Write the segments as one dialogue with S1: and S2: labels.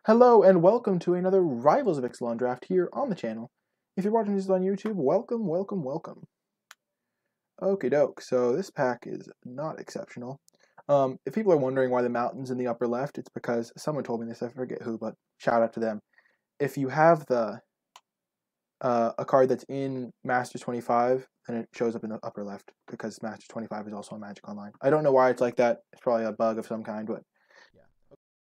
S1: Hello and welcome to another Rivals of Ixalan draft here on the channel. If you're watching this on YouTube, welcome, welcome, welcome. Okie doke, so this pack is not exceptional. If people are wondering why the mountain's in the upper left, it's because someone told me this, I forget who, but shout out to them. If you have a card that's in Masters 25, then it shows up in the upper left, because Masters 25 is also on Magic Online. I don't know why it's like that, it's probably a bug of some kind, but yeah.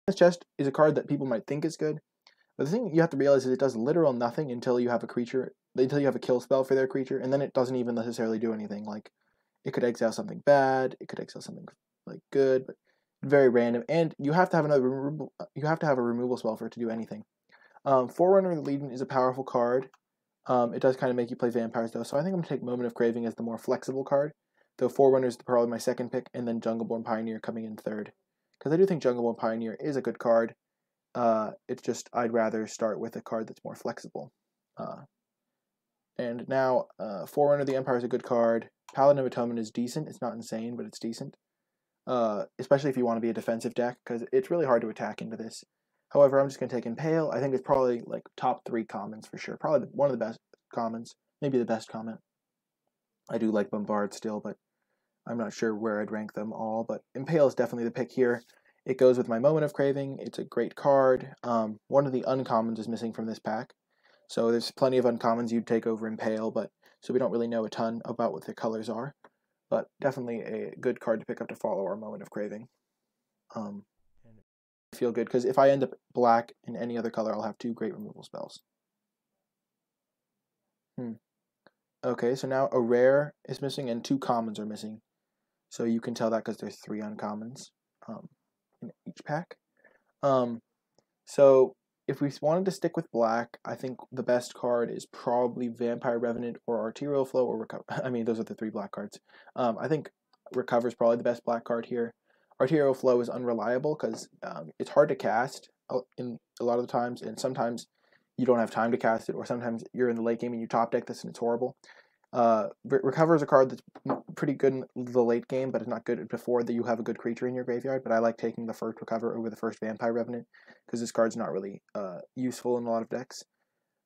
S1: This chest is a card that people might think is good. But the thing you have to realize is it does literal nothing until you have a creature, until you have a kill spell for their creature, and then it doesn't even necessarily do anything. Like, it could exile something bad, it could exile something like good, but very random. And you have to have a removal spell for it to do anything. Forerunner of the Legion is a powerful card. It does kind of make you play vampires though, so I think I'm gonna take Moment of Craving as the more flexible card. Though Forerunner is probably my second pick, and then Jungleborn Pioneer coming in third, because I do think Jungleborn Pioneer is a good card. It's just I'd rather start with a card that's more flexible. And now, Forerunner of the Empire is a good card. Paladin of Atonement is decent. It's not insane, but it's decent. Especially if you want to be a defensive deck, because it's really hard to attack into this. However, I'm just going to take Impale. I think it's probably like top 3 commons for sure. Probably one of the best commons. Maybe the best common. I do like Bombard still, but I'm not sure where I'd rank them all. But Impale is definitely the pick here. It goes with my Moment of Craving. It's a great card. One of the uncommons is missing from this pack. So there's plenty of uncommons you'd take over Impale, but so we don't really know a ton about what their colors are. But definitely a good card to pick up to follow our Moment of Craving. And I feel good, because if I end up black in any other color, I'll have 2 great removal spells. Okay, so now a rare is missing and 2 commons are missing. So you can tell that because there's 3 uncommons in each pack. So if we wanted to stick with black, I think the best card is probably Vampire Revenant or Arterial Flow or Recover. I mean, those are the 3 black cards. I think Recover is probably the best black card here. Arterial Flow is unreliable because it's hard to cast in a lot of the times, and sometimes you don't have time to cast it, or sometimes you're in the late game and you top deck this and it's horrible. Recover is a card that's pretty good in the late game, but it's not good before that you have a good creature in your graveyard. But I like taking the first Recover over the first Vampire Revenant, because this card's not really useful in a lot of decks.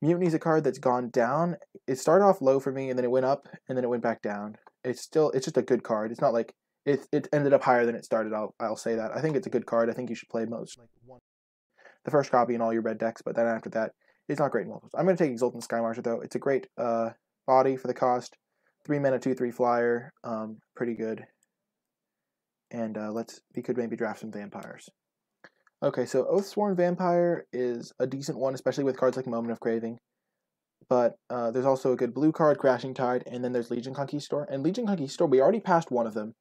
S1: Mutiny is a card that's gone down. It started off low for me, and then it went up, and then it went back down. It's just a good card. It's not like it ended up higher than it started. I'll say that. I think it's a good card. I think you should play most, like the first copy in all your red decks, but then after that, it's not great in multiples. I'm going to take Exultant Skymarsher though. It's a great body for the cost. 3 mana, 2/3 flyer. Pretty good. And we could maybe draft some vampires. Okay, so Oathsworn Vampire is a decent one, especially with cards like Moment of Craving. But there's also a good blue card, Crashing Tide, and then there's Legion Conquistador. And Legion Conquistador, we already passed one of them.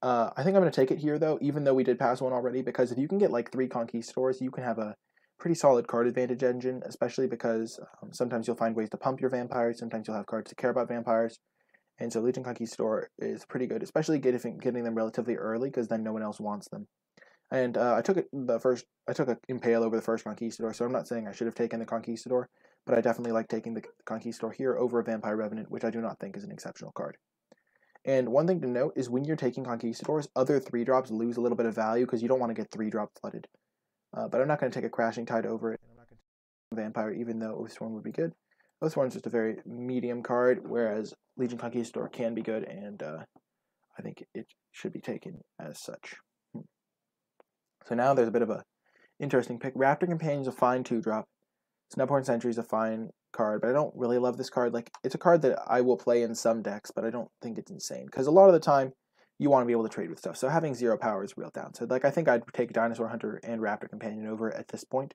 S1: I think I'm going to take it here, though, even though we did pass one already, because if you can get like 3 Conquistadors, you can have a pretty solid card advantage engine, especially because sometimes you'll find ways to pump your vampires, sometimes you'll have cards that care about vampires, and so Legion Conquistador is pretty good, especially getting them relatively early, because then no one else wants them. And I took an Impale over the first Conquistador, so I'm not saying I should have taken the Conquistador, but I definitely like taking the Conquistador here over a Vampire Revenant, which I do not think is an exceptional card. And one thing to note is when you're taking Conquistadors, other 3-drops lose a little bit of value because you don't want to get 3-drop flooded. But I'm not going to take a Crashing Tide over it. I'm not going to take a Vampire, even though Oathsworn would be good. Oathsworn is just a very medium card, whereas Legion Conquistador can be good, and I think it should be taken as such. So now there's a bit of a interesting pick. Raptor Companion is a fine 2-drop. Snubhorn Sentry is a fine card, but I don't really love this card. Like, it's a card that I will play in some decks, but I don't think it's insane, because a lot of the time you want to be able to trade with stuff. So having 0 power is a real downside. Like, I think I'd take Dinosaur Hunter and Raptor Companion over at this point.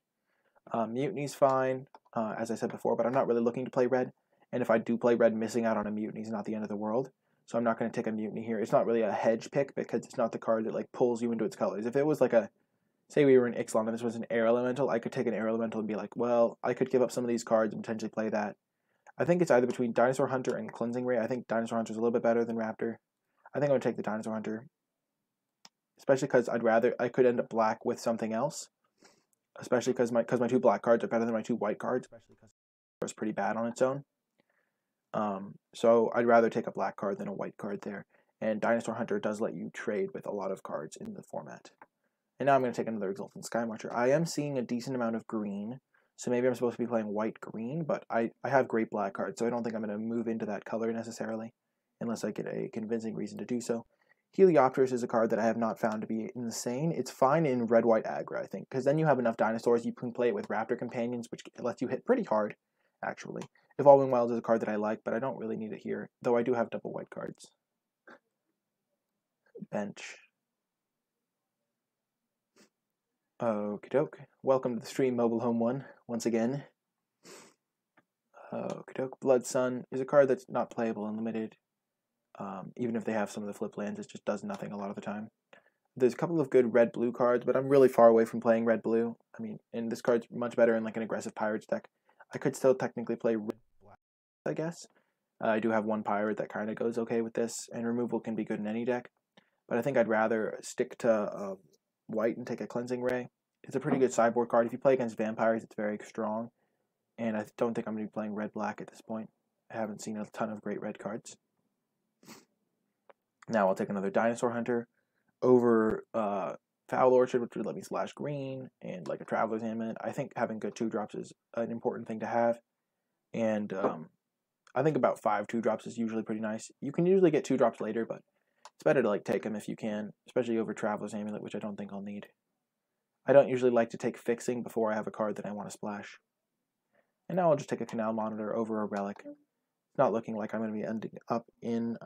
S1: Mutiny's fine, as I said before, but I'm not really looking to play red. And if I do play red, missing out on a Mutiny is not the end of the world. So I'm not going to take a Mutiny here. It's not really a hedge pick, because it's not the card that like pulls you into its colors. If it was like a, say we were in Ixalan and this was an Air Elemental, I could take an Air Elemental and be like, well, I could give up some of these cards and potentially play that. I think it's either between Dinosaur Hunter and Cleansing Ray. I think Dinosaur Hunter is a little bit better than Raptor. I think I would take the Dinosaur Hunter, especially because I could end up black with something else, especially because my 2 black cards are better than my 2 white cards, especially because it's pretty bad on its own. So I'd rather take a black card than a white card there. And Dinosaur Hunter does let you trade with a lot of cards in the format. And now I'm going to take another Exultant Sky Marcher. I am seeing a decent amount of green, so maybe I'm supposed to be playing white-green, but I have great black cards, so I don't think I'm going to move into that color necessarily, unless I get a convincing reason to do so. Heliopterus is a card that I have not found to be insane. It's fine in red-white aggro, I think, because then you have enough dinosaurs. You can play it with Raptor Companions, which lets you hit pretty hard, actually. Evolving Wilds is a card that I like, but I don't really need it here, though I do have double white cards. Bench. Okie doke. Welcome to the stream, Mobile Home 1, once again. Okie doke. Blood Sun is a card that's not playable in limited. Even if they have some of the flip lands, it just does nothing a lot of the time. There's a couple of good red-blue cards, but I'm really far away from playing red-blue. I mean, and this card's much better in like an aggressive Pirates deck. I could still technically play red-black, I guess. I do have one Pirate that kind of goes okay with this, and removal can be good in any deck. But I think I'd rather stick to white and take a Cleansing Ray. It's a pretty good sideboard card. If you play against vampires, it's very strong. And I don't think I'm going to be playing red-black at this point. I haven't seen a ton of great red cards. Now I'll take another Dinosaur Hunter over Foul Orchard, which would let me slash green, and like a Traveler's Amulet. I think having good 2-drops is an important thing to have. And I think about 5 2-drops is usually pretty nice. You can usually get 2-drops later, but it's better to like take them if you can, especially over Traveler's Amulet, which I don't think I'll need. I don't usually like to take Fixing before I have a card that I want to splash. And now I'll just take a Canal Monitor over a Relic. It's not looking like I'm going to be ending up in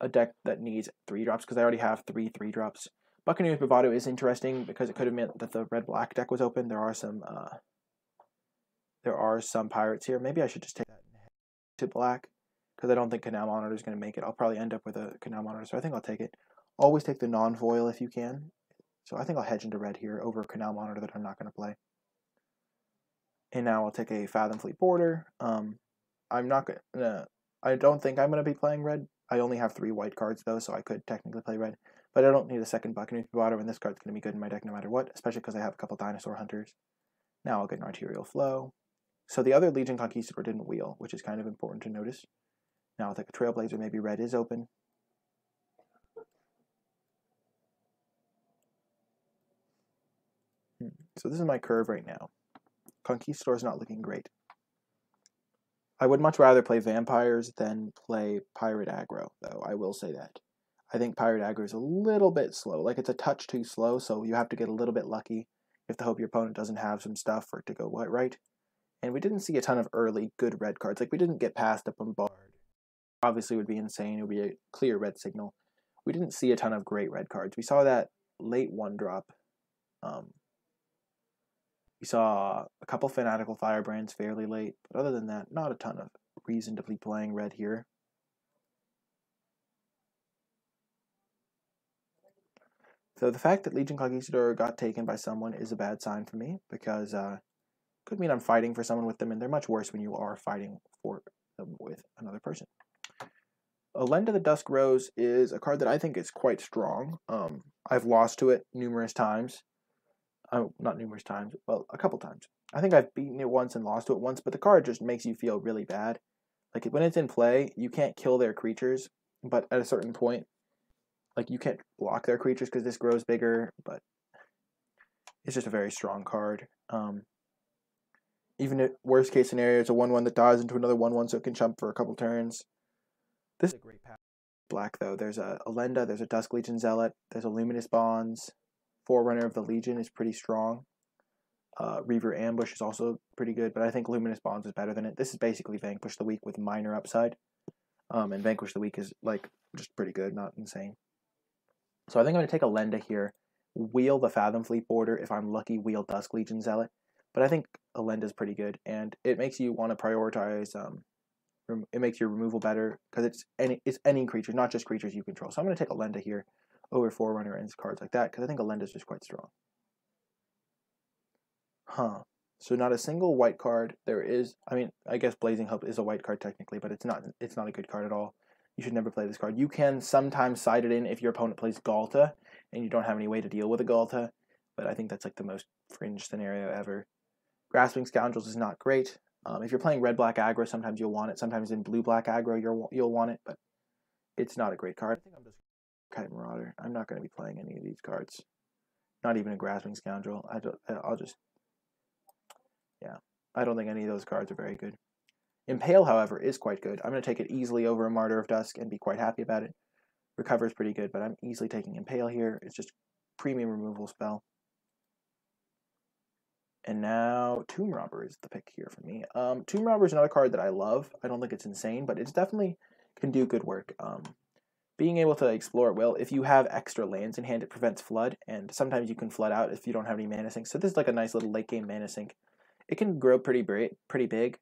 S1: a deck that needs 3-drops, because I already have 3 3-drops. Buccaneer's Bravado is interesting because it could have meant that the red-black deck was open. There are some pirates here. Maybe I should just take that to black, because I don't think Canal Monitor is going to make it. I'll probably end up with a Canal Monitor, so I think I'll take it. Always take the non-foil if you can. So I think I'll hedge into red here over a Canal Monitor that I'm not going to play. And now I'll take a Fathom Fleet Boarder. I'm not gonna. I don't think I'm gonna be playing red. I only have 3 white cards though, so I could technically play red. But I don't need a second Buccaneer's Bravado, and this card's gonna be good in my deck no matter what, especially because I have a couple Dinosaur Hunters. Now I'll get an Arterial Flow. So the other Legion Conquistador didn't wheel, which is kind of important to notice. Now I'll take a Trailblazer. Maybe red is open. So this is my curve right now. Conquistador's not looking great. I would much rather play Vampires than play Pirate Aggro, though, I will say that. I think Pirate Aggro is a little bit slow. Like, it's a touch too slow, so you have to get a little bit lucky. You have to hope your opponent doesn't have some stuff for it to go right. And we didn't see a ton of early good red cards. Like, we didn't get past a Bombard. Obviously, it would be insane. It would be a clear red signal. We didn't see a ton of great red cards. We saw that late 1-drop. We saw a couple Fanatical Firebrands fairly late, but other than that, not a ton of reason to be playing red here. So the fact that Legion Conquistador got taken by someone is a bad sign for me, because could mean I'm fighting for someone with them, and they're much worse when you are fighting for them with another person. Lend of the Dusk Rose is a card that I think is quite strong. I've lost to it numerous times. Not numerous times, well, a couple times. I think I've beaten it once and lost to it once, but the card just makes you feel really bad. Like, when it's in play, you can't kill their creatures, but at a certain point, like, you can't block their creatures because this grows bigger, but it's just a very strong card. Even if worst case scenario, it's a 1/1 that dies into another 1/1, so it can jump for a couple turns. This is a great path. Black, though. There's a Lenda, there's a Dusk Legion Zealot, there's a Luminous Bonds. Forerunner of the Legion is pretty strong. Reaver Ambush is also pretty good, but I think Luminous Bonds is better than it. This is basically Vanquish the Weak with minor upside. And Vanquish the Weak is, like, just pretty good, not insane. So I think I'm going to take a Lenda here, wheel the Fathom Fleet Boarder. If I'm lucky, wheel Dusk Legion Zealot. But I think a Lenda is pretty good, and it makes you want to prioritize, it makes your removal better, because it's any creature, not just creatures you control. So I'm going to take a Lenda here over Forerunner and cards like that, because I think a Lenda is just quite strong. So not a single white card. There is, I mean, I guess Blazing Hope is a white card technically, but it's not a good card at all. You should never play this card. You can sometimes side it in if your opponent plays Galta, and you don't have any way to deal with a Galta, but I think that's like the most fringe scenario ever. Grasping Scoundrels is not great. If you're playing red-black aggro, sometimes you'll want it. Sometimes in blue-black aggro, you'll want it, but it's not a great card. I think I'm just Kite Marauder. I'm not going to be playing any of these cards. Not even a Grasping Scoundrel. I'll just, yeah. I don't think any of those cards are very good. Impale, however, is quite good. I'm going to take it easily over a Martyr of Dusk and be quite happy about it. Recover is pretty good, but I'm easily taking Impale here. It's just premium removal spell. And now Tomb Robber is the pick here for me. Tomb Robber is another card that I love. I don't think it's insane, but it definitely can do good work. Being able to explore it well, if you have extra lands in hand, it prevents flood, and sometimes you can flood out if you don't have any mana sink. So this is like a nice little late game mana sink. It can grow pretty big,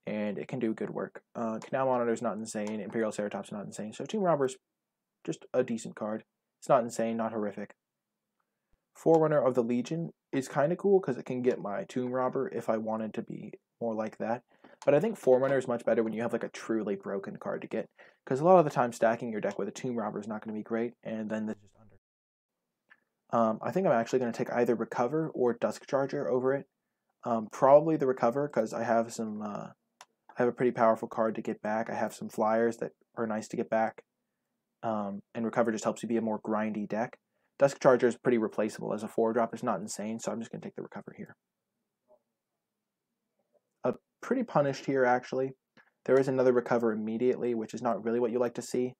S1: and it can do good work. Canal Monitor is not insane. Imperial Ceratops is not insane. So Tomb Robber is just a decent card. It's not insane, not horrific. Forerunner of the Legion is kind of cool because it can get my Tomb Robber if I wanted to be more like that. But I think Forerunner is much better when you have like a truly broken card to get, because a lot of the time stacking your deck with a Tomb Robber is not going to be great, and then this just under. I think I'm actually going to take either Recover or Dusk Charger over it. Probably the Recover because I have some. I have a pretty powerful card to get back. I have some flyers that are nice to get back, and Recover just helps you be a more grindy deck. Dusk Charger is pretty replaceable as a 4-drop. It's not insane, so I'm just going to take the Recover here. Pretty punished here, actually. There is another Recover immediately, which is not really what you like to see.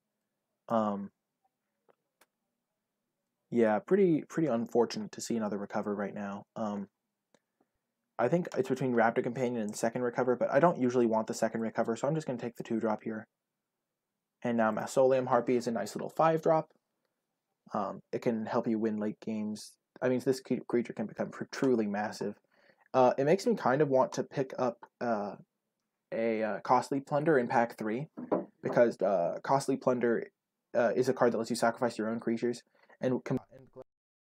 S1: Yeah, pretty unfortunate to see another Recover right now. I think it's between Raptor Companion and second Recover, but I don't usually want the second Recover, so I'm just going to take the 2-drop here. And now Mausoleum Harpy is a nice little 5-drop. It can help you win late games. I mean, this creature can become truly massive. It makes me kind of want to pick up a Costly Plunder in pack 3, because Costly Plunder is a card that lets you sacrifice your own creatures, and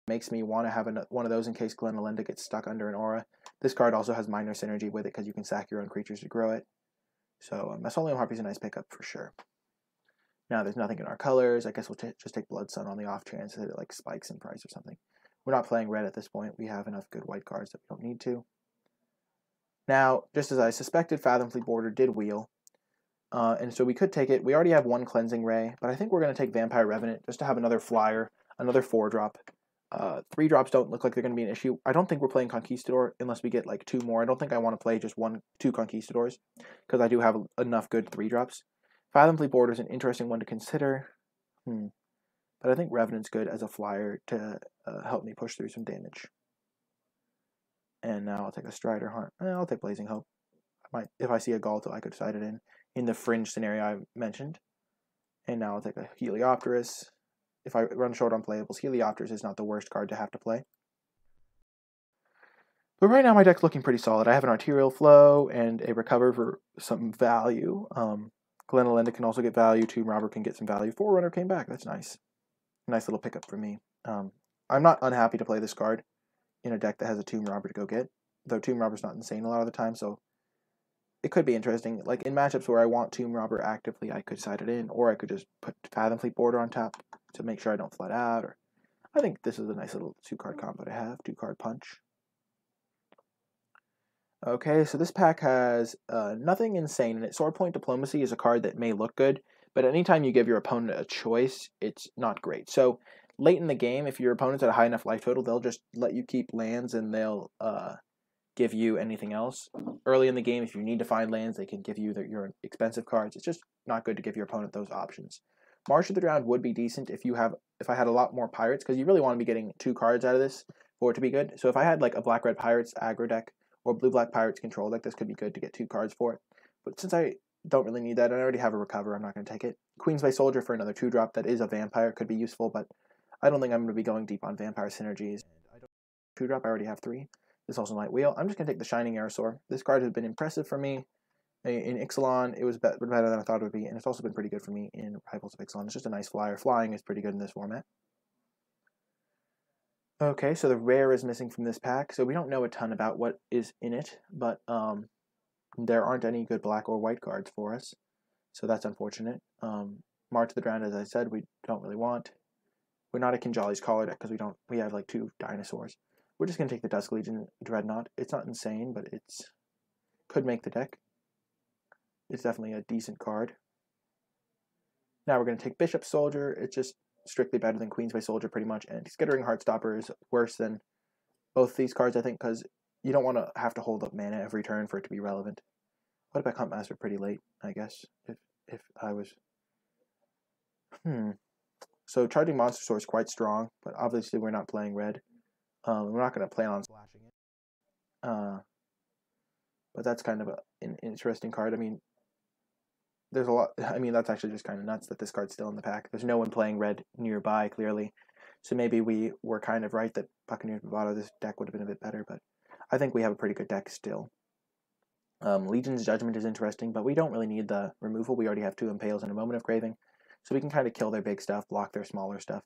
S1: makes me want to have one of those in case Glen Elenda gets stuck under an aura. This card also has minor synergy with it because you can sack your own creatures to grow it. So Mausoleum Harpy is a nice pickup for sure. Now there's nothing in our colors. I guess we'll just take Blood Sun on the off chance that it like spikes in price or something. We're not playing red at this point. We have enough good white cards that we don't need to. Now, just as I suspected, Fathomfleet Border did wheel. And so we could take it. We already have one Cleansing Ray, but I think we're going to take Vampire Revenant just to have another flyer, another 4-drop. 3-drops don't look like they're going to be an issue. I don't think we're playing Conquistador unless we get like 2 more. I don't think I want to play just 2 Conquistadors because I do have enough good 3-drops. Fathomfleet Border is an interesting one to consider. But I think Revenant's good as a flyer to help me push through some damage. And now I'll take a Strider Hunt. I'll take Blazing Hope. If I see a Galto, I could decide it in the fringe scenario I mentioned. And now I'll take a Heliopterus. If I run short on playables, Heliopterus is not the worst card to have to play. But right now my deck's looking pretty solid. I have an Arterial Flow and a Recover for some value. Glen Elenda can also get value. Tomb Robber can get some value. Forerunner came back. That's nice. Nice little pickup for me. I'm not unhappy to play this card in a deck that has a Tomb Robber to go get, though Tomb Robber's not insane a lot of the time, so it could be interesting. Like in matchups where I want Tomb Robber actively, I could side it in, or I could just put Fathomfleet Border on top to make sure I don't flood out. Or I think this is a nice little 2-card combo to have, 2-card punch. Okay, so this pack has nothing insane in it. Sword Point Diplomacy is a card that may look good, but anytime you give your opponent a choice, it's not great. So late in the game, if your opponent's at a high enough life total, they'll just let you keep lands and they'll give you anything else. Early in the game, if you need to find lands, they can give you your expensive cards. It's just not good to give your opponent those options. March of the Drowned would be decent if I had a lot more pirates, because you really want to be getting 2 cards out of this for it to be good. So if I had like a Black-Red Pirates aggro deck or Blue-Black Pirates control deck, this could be good to get 2 cards for it. But since I don't really need that, and I already have a Recover, I'm not going to take it. Queensway Soldier for another 2-drop that is a Vampire could be useful, but I don't think I'm going to be going deep on Vampire synergies. 2-drop, I already have 3. This also might wheel. I'm just going to take the Shining Aerosaur. This card has been impressive for me. In Ixalan, it was better than I thought it would be, and it's also been pretty good for me in Rivals of Ixalan. It's just a nice flyer. Flying is pretty good in this format. Okay, so the rare is missing from this pack, so we don't know a ton about what is in it, but there aren't any good black or white cards for us, so that's unfortunate. March of the Drowned, as I said, we don't really want. We're not a Kinjali's Caller deck because we have like 2 dinosaurs. We're just going to take the Dusk Legion Dreadnought. It's not insane, but it's could make the deck. It's definitely a decent card. Now we're going to take Bishop Soldier. It's just strictly better than Queensway Soldier pretty much, and Skittering Heartstopper is worse than both these cards, I think, because you don't want to have to hold up mana every turn for it to be relevant. What about Huntmaster pretty late, I guess, if I was... So Charging Monster Sword is quite strong, but obviously we're not playing red. We're not going to plan on slashing it. But that's kind of an interesting card. I mean, there's a lot... I mean, that's actually just kind of nuts that this card's still in the pack. There's no one playing red nearby, clearly. So maybe we were kind of right that Buccaneers Bravado, this deck would have been a bit better, but I think we have a pretty good deck still. Legion's Judgment is interesting, but we don't really need the removal. We already have 2 Impales and a Moment of Craving, so we can kind of kill their big stuff, block their smaller stuff.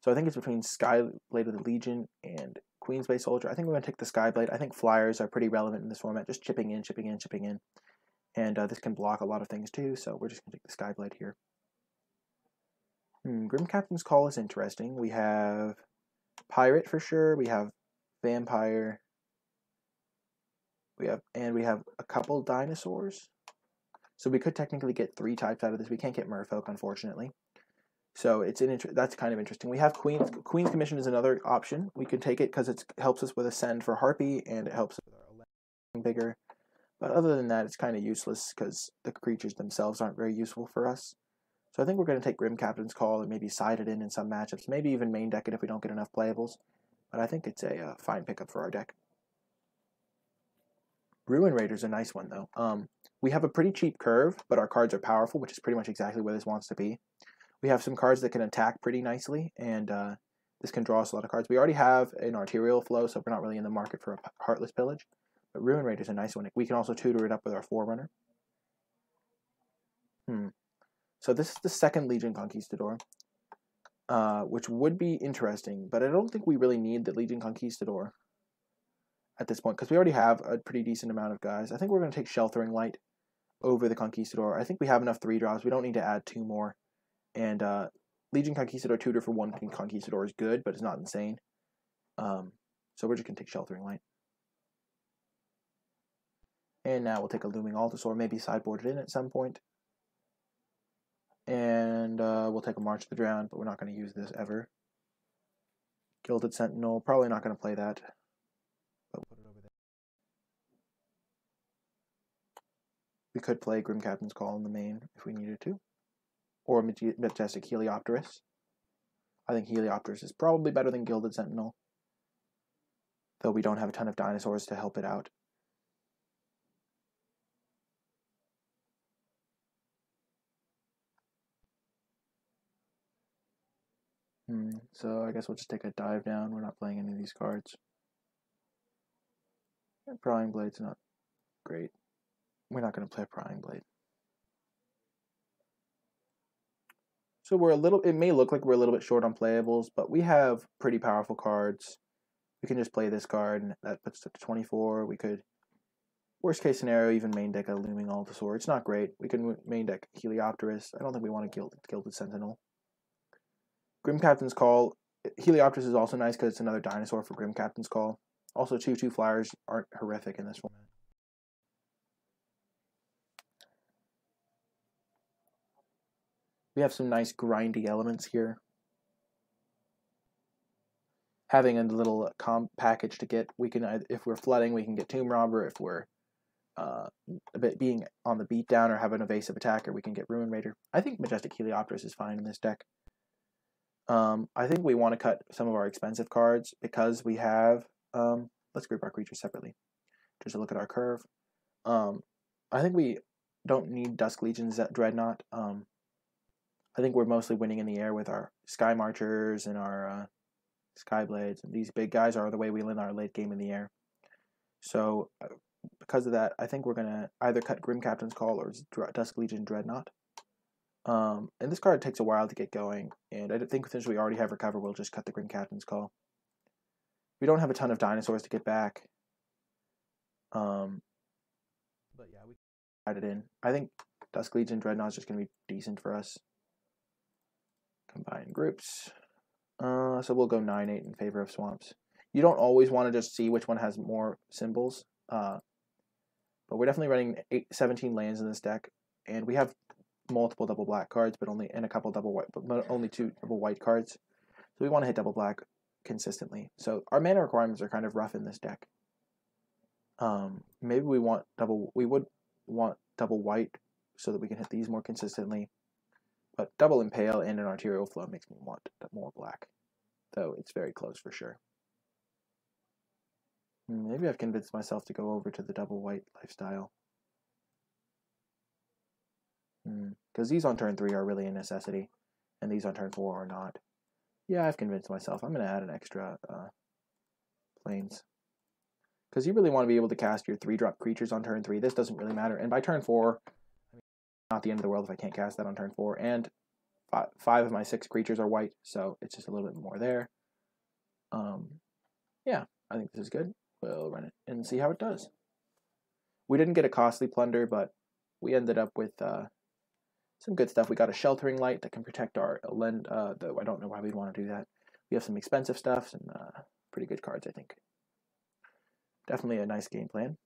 S1: So I think it's between Skyblade of the Legion and Queensway Soldier. I think we're going to take the Skyblade. I think flyers are pretty relevant in this format, just chipping in. And this can block a lot of things too, so we're just going to take the Skyblade here. Grim Captain's Call is interesting. We have Pirate for sure. We have Vampire. We have a couple dinosaurs. So we could technically get 3 types out of this. We can't get Merfolk, unfortunately. So that's kind of interesting. We have Queen's Commission is another option. We could take it because it helps us with Ascend for Harpy, and it helps us with our bigger. But other than that, it's kind of useless because the creatures themselves aren't very useful for us. So I think we're going to take Grim Captain's Call and maybe side it in some matchups. Maybe even main deck it if we don't get enough playables. But I think it's a fine pickup for our deck. Ruin Raider's a nice one, though. We have a pretty cheap curve, but our cards are powerful, which is pretty much exactly where this wants to be. We have some cards that can attack pretty nicely, and this can draw us a lot of cards. We already have an Arterial Flow, so we're not really in the market for a Heartless Pillage. But Ruin Raider's a nice one. We can also tutor it up with our Forerunner. So this is the second Legion Conquistador, which would be interesting, but I don't think we really need the Legion Conquistador at this point, because we already have a pretty decent amount of guys. I think we're going to take Sheltering Light over the Conquistador. I think we have enough 3-drops. We don't need to add 2 more. And Legion Conquistador tutor for 1 Conquistador is good, but it's not insane. So we're just going to take Sheltering Light. And now we'll take a Looming Altasaur, maybe sideboard it in at some point. And we'll take a March of the Drowned, but we're not going to use this ever. Gilded Sentinel, probably not going to play that. But we'll put it over there. We could play Grim Captain's Call in the main if we needed to. Or Majestic Heliopterus. I think Heliopterus is probably better than Gilded Sentinel, though we don't have a ton of dinosaurs to help it out. So I guess we'll just take a dive down. We're not playing any of these cards. And Prying Blade's not great. We're not going to play Prying Blade. So we're it may look like we're a little bit short on playables, but we have pretty powerful cards. We can just play this card, and that puts it to 24. We could, worst case scenario, even main deck a Looming Altasaur. It's not great. We can main deck Heliopterus. I don't think we want a Gilded Sentinel. Grim Captain's Call. Heliopterus is also nice because it's another dinosaur for Grim Captain's Call. Also, 2/2 flyers aren't horrific in this format. We have some nice grindy elements here. Having a little comp package to get, we can, if we're flooding, we can get Tomb Robber. If we're being on the beatdown or have an evasive attacker, we can get Ruin Raider. I think Majestic Heliopterus is fine in this deck. I think we want to cut some of our expensive cards because we have, let's group our creatures separately. Just to look at our curve. I think we don't need Dusk Legion's Dreadnought. I think we're mostly winning in the air with our Sky Marchers and our Skyblades. And these big guys are the way we win our late game in the air. So, because of that, I think we're going to either cut Grim Captain's Call or Dusk Legion Dreadnought. And this card takes a while to get going, and I think since we already have Recover, we'll just cut the Grim Captain's Call. We don't have a ton of dinosaurs to get back. But yeah, we can add it in. I think Dusk Legion Dreadnought is just going to be decent for us. Combine groups. So we'll go 9/8 in favor of Swamps. You don't always want to just see which one has more symbols. But we're definitely running 17 lands in this deck, and we have multiple double black cards, but only and a couple double white, but only 2 double white cards. So we want to hit double black consistently. So our mana requirements are kind of rough in this deck. Maybe we would want double white so that we can hit these more consistently. But double Impale and an Arterial Flow makes me want more black, though it's very close for sure. Maybe I've convinced myself to go over to the double white lifestyle. Because these on turn 3 are really a necessity, and these on turn 4 are not. Yeah, I've convinced myself. I'm going to add an extra planes. Because you really want to be able to cast your 3-drop creatures on turn 3. This doesn't really matter. And by turn 4, not the end of the world if I can't cast that on turn 4. And 5 of my 6 creatures are white, so it's just a little bit more there. Yeah, I think this is good. We'll run it and see how it does. We didn't get a costly plunder, but we ended up with some good stuff. We got a Sheltering Light that can protect our Lend, though I don't know why we'd want to do that. We have some expensive stuff, some pretty good cards, I think. Definitely a nice game plan.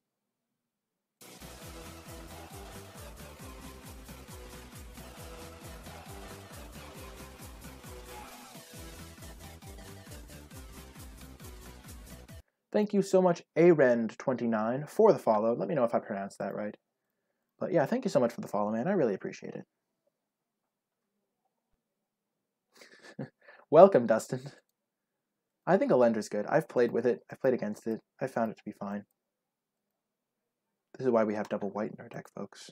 S1: Thank you so much, Arend29, for the follow. Let me know if I pronounced that right. But yeah, thank you so much for the follow, man. I really appreciate it. Welcome, Dustin. I think Elendra's good. I've played with it. I've played against it. I found it to be fine. This is why we have double white in our deck, folks.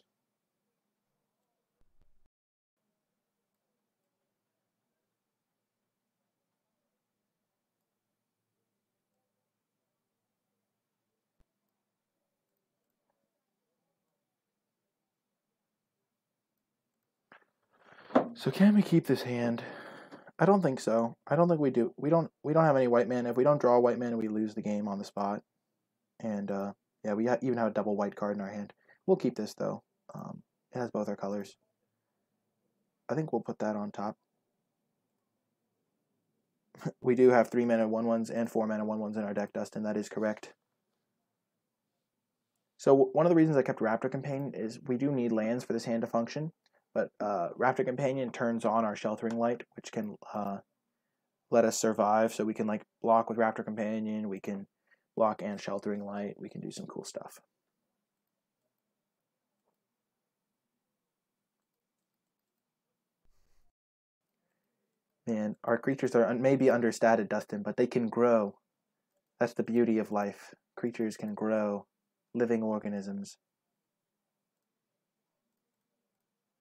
S1: So can we keep this hand? I don't think so. I don't think we do. We don't have any white mana. If we don't draw white mana, we lose the game on the spot. And yeah, we even have a double white card in our hand. We'll keep this though. It has both our colors. I think we'll put that on top. We do have 3 mana 1/1s and 4 mana 1/1s in our deck, Dustin. That is correct. So one of the reasons I kept Raptor Companion is we do need lands for this hand to function. But Raptor Companion turns on our Sheltering Light, which can let us survive. So we can like block with Raptor Companion, we can block and Sheltering Light, we can do some cool stuff. Man, our creatures are maybe understated, Dustin, but they can grow. That's the beauty of life. Creatures can grow, living organisms.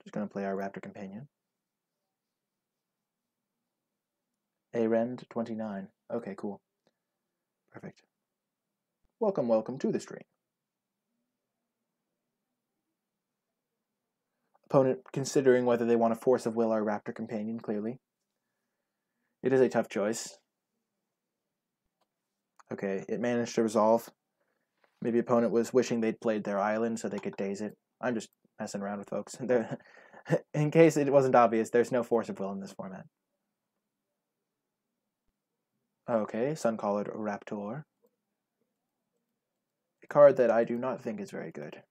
S1: Just going to play our Raptor Companion. Arend29. Okay, cool. Perfect. Welcome, welcome to the stream. Opponent considering whether they want to Force of Will our Raptor Companion, clearly. It is a tough choice. Okay, it managed to resolve. Maybe opponent was wishing they'd played their island so they could daze it. I'm just messing around with folks. In case it wasn't obvious, there's no Force of Will in this format. Okay, Suncolored Raptor. A card that I do not think is very good.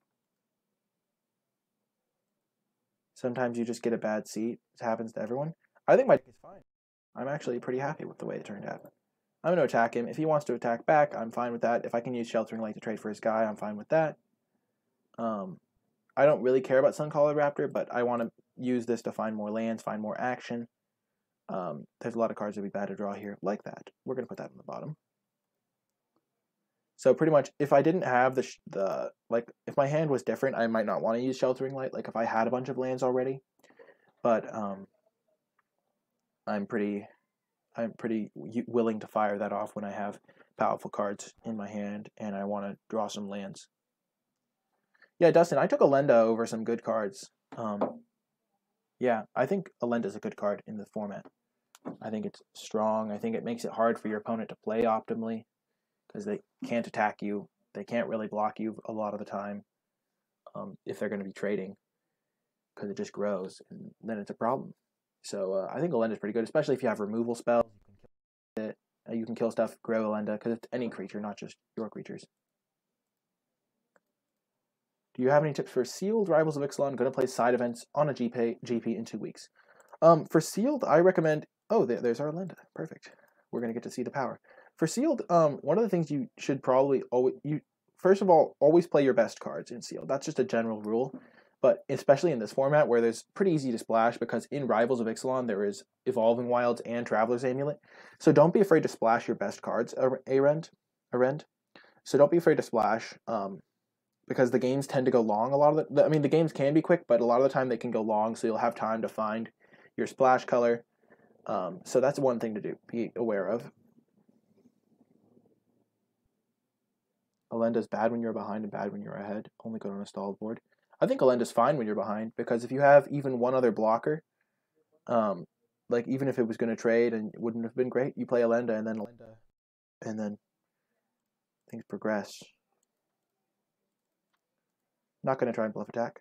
S1: Sometimes you just get a bad seat. It happens to everyone. I think my deck is fine. I'm actually pretty happy with the way it turned out. I'm going to attack him. If he wants to attack back, I'm fine with that. If I can use Sheltering Light to trade for his guy, I'm fine with that. I don't really care about Suncolored Raptor, but I want to use this to find more lands, find more action. There's a lot of cards that would be bad to draw here, like that. We're going to put that on the bottom. So pretty much, if I didn't have if my hand was different, I might not want to use Sheltering Light, like if I had a bunch of lands already. But I'm pretty willing to fire that off when I have powerful cards in my hand and I want to draw some lands. Yeah, Dustin, I took Elenda over some good cards. Yeah, I think Elenda's a good card in the format. I think it's strong. I think it makes it hard for your opponent to play optimally because they can't attack you. They can't really block you a lot of the time if they're going to be trading because it just grows, and then it's a problem. So I think Elenda's pretty good, especially if you have removal spells. You can kill stuff, grow Elenda, because it's any creature, not just your creatures. Do you have any tips for sealed Rivals of Ixalan? Going to play side events on a GP in 2 weeks. For sealed, I recommend. Oh, there's our Lenda. Perfect. We're gonna get to see the power. For sealed, one of the things you should probably first of all always play your best cards in sealed. That's just a general rule. But especially in this format where there's pretty easy to splash, because in Rivals of Ixalan there is Evolving Wilds and Traveler's Amulet. So don't be afraid to splash your best cards, Arend. So don't be afraid to splash, because the games tend to go long a lot of the. I mean, the games can be quick, but a lot of the time they can go long, so you'll have time to find your splash color. So that's one thing to be aware of. Alenda's bad when you're behind and bad when you're ahead. Only good on a stalled board. I think Alenda's fine when you're behind, because if you have even one other blocker, like even if it was going to trade and it wouldn't have been great, you play Alenda and then things progress. Not going to try and bluff attack.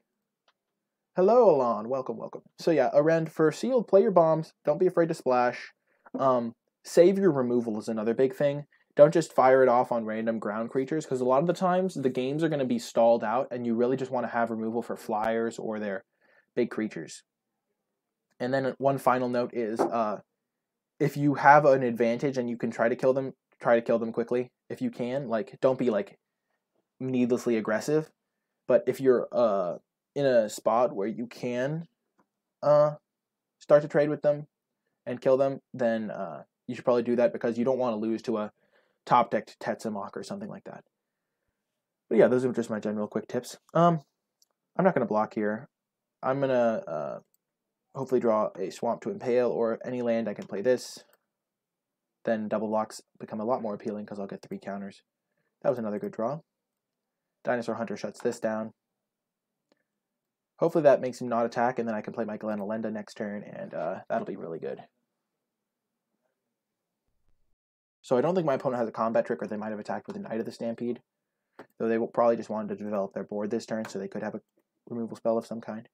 S1: Hello, Alon. Welcome. So yeah, Arend, for sealed, play your bombs. Don't be afraid to splash. Save your removal is another big thing. Don't just fire it off on random ground creatures, because a lot of the times the games are going to be stalled out, and you really just want to have removal for flyers or their big creatures. And then one final note is, if you have an advantage and you can try to kill them quickly. If you can, like, don't be like needlessly aggressive. But if you're in a spot where you can start to trade with them and kill them, then you should probably do that, because you don't want to lose to a top-decked Tetsamok or something like that. But yeah, those are just my general quick tips. I'm not going to block here. I'm going to hopefully draw a swamp to impale, or any land I can play this. Then double blocks become a lot more appealing, because I'll get 3 counters. That was another good draw. Dinosaur Hunter shuts this down. Hopefully that makes him not attack, and then I can play my Alenda next turn, and that'll be really good. So I don't think my opponent has a combat trick, or they might have attacked with a Knight of the Stampede. Though they probably just wanted to develop their board this turn, so they could have a removal spell of some kind.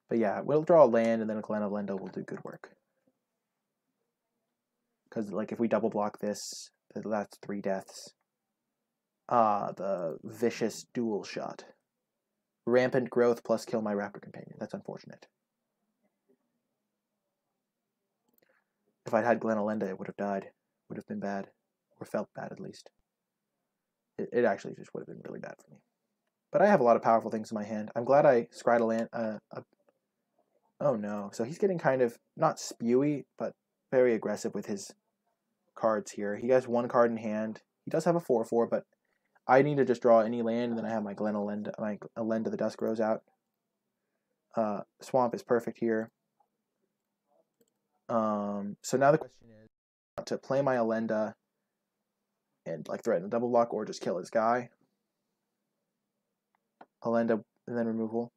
S1: But yeah, we'll draw a land, and then a Alenda will do good work. Because like if we double block this, that's 3 deaths. The vicious dual shot. Rampant growth plus kill my raptor companion. That's unfortunate. If I'd had Alenda, it would have died. Would have been bad. Or felt bad, at least. It actually just would have been really bad for me. But I have a lot of powerful things in my hand. I'm glad I scryed a land. Oh no. So he's getting kind of, not spewy, but very aggressive with his cards here. He has 1 card in hand. He does have a 4/4, but I need to just draw any land, and then I have my Alenda the Dusk Rose out. Swamp is perfect here. So now the question is to play my Alenda and like threaten a double block, or just kill his guy. Alenda and then removal.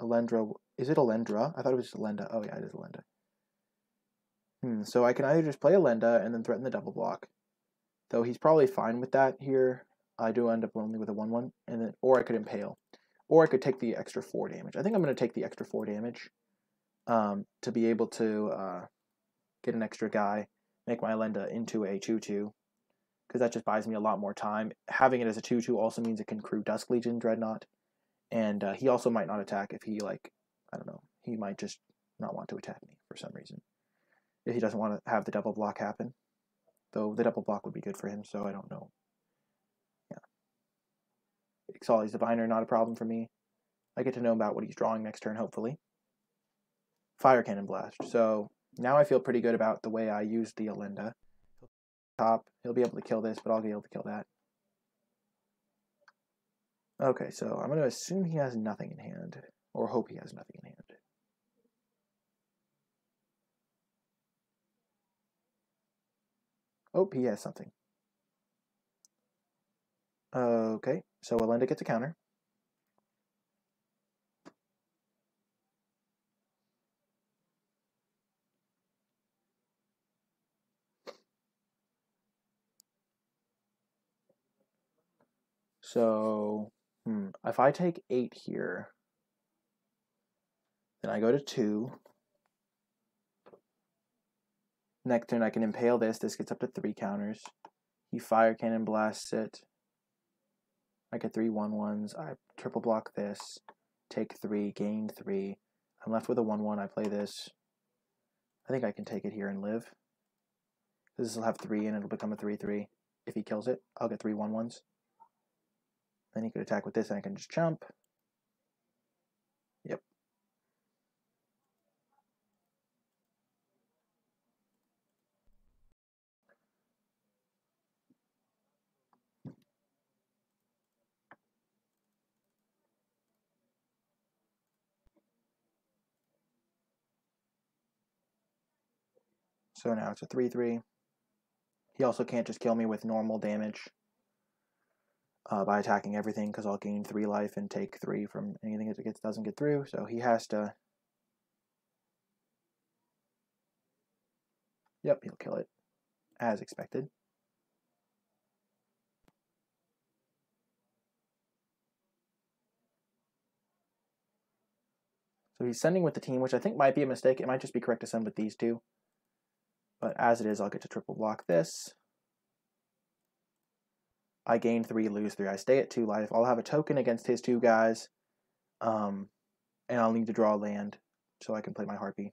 S1: Alendra, is it Alendra? I thought it was just Alenda. Oh yeah, it is Alenda. So I can either just play Alenda and then threaten the double block, though he's probably fine with that here. I do end up only with a 1/1, and then, or I could impale, or I could take the extra 4 damage. I think I'm going to take the extra 4 damage to be able to get an extra guy, make my Alenda into a 2/2, because that just buys me a lot more time. Having it as a 2/2 also means it can crew Dusk Legion Dreadnought, and he also might not attack if he, like, I don't know, he might just not want to attack me for some reason, if he doesn't want to have the double block happen. Though the double block would be good for him, so I don't know. Yeah. Ixali's Diviner, not a problem for me. I get to know about what he's drawing next turn, hopefully. Fire Cannon Blast. So now I feel pretty good about the way I used the Alenda. Top, he'll be able to kill this, but I'll be able to kill that. Okay, so I'm going to assume he has nothing in hand, or hope he has nothing in hand. Oh, he has something. Okay, so Alenda gets a counter. So, if I take 8 here, then I go to 2. Next turn I can impale this. This gets up to 3 counters. He Fire Cannon blasts it. I get 3 1/1s. I triple block this, take 3, gain 3. I'm left with a 1/1. I play this. I think I can take it here and live. This will have 3 and it'll become a 3/3. If he kills it, I'll get 3 1/1s. Then he could attack with this and I can just jump. Yep. So now it's a 3/3. He also can't just kill me with normal damage by attacking everything, because I'll gain 3 life and take 3 from anything that doesn't get through. So he has to... Yep, he'll kill it, as expected. So he's sending with the team, which I think might be a mistake. It might just be correct to send with these two. But as it is, I'll get to triple block this. I gain 3, lose 3. I stay at 2 life. I'll have a token against his 2 guys. And I'll need to draw a land so I can play my Harpy.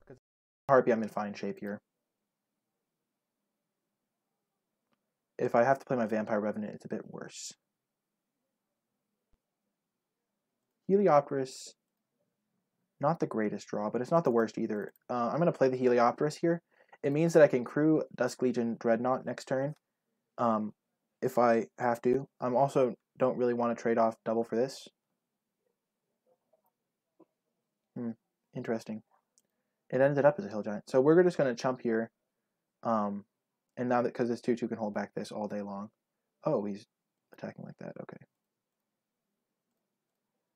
S1: Because Harpy, I'm in fine shape here. If I have to play my Vampire Revenant, it's a bit worse. Heliopterus, not the greatest draw, but it's not the worst either. I'm going to play the Heliopterus here. It means that I can crew Dusk Legion Dreadnought next turn, if I have to. I'm also don't really want to trade off double for this. Interesting. It ended up as a Hill Giant. So we're just going to chump here. And now that, because this 2/2 can hold back this all day long. Oh, he's attacking like that. Okay.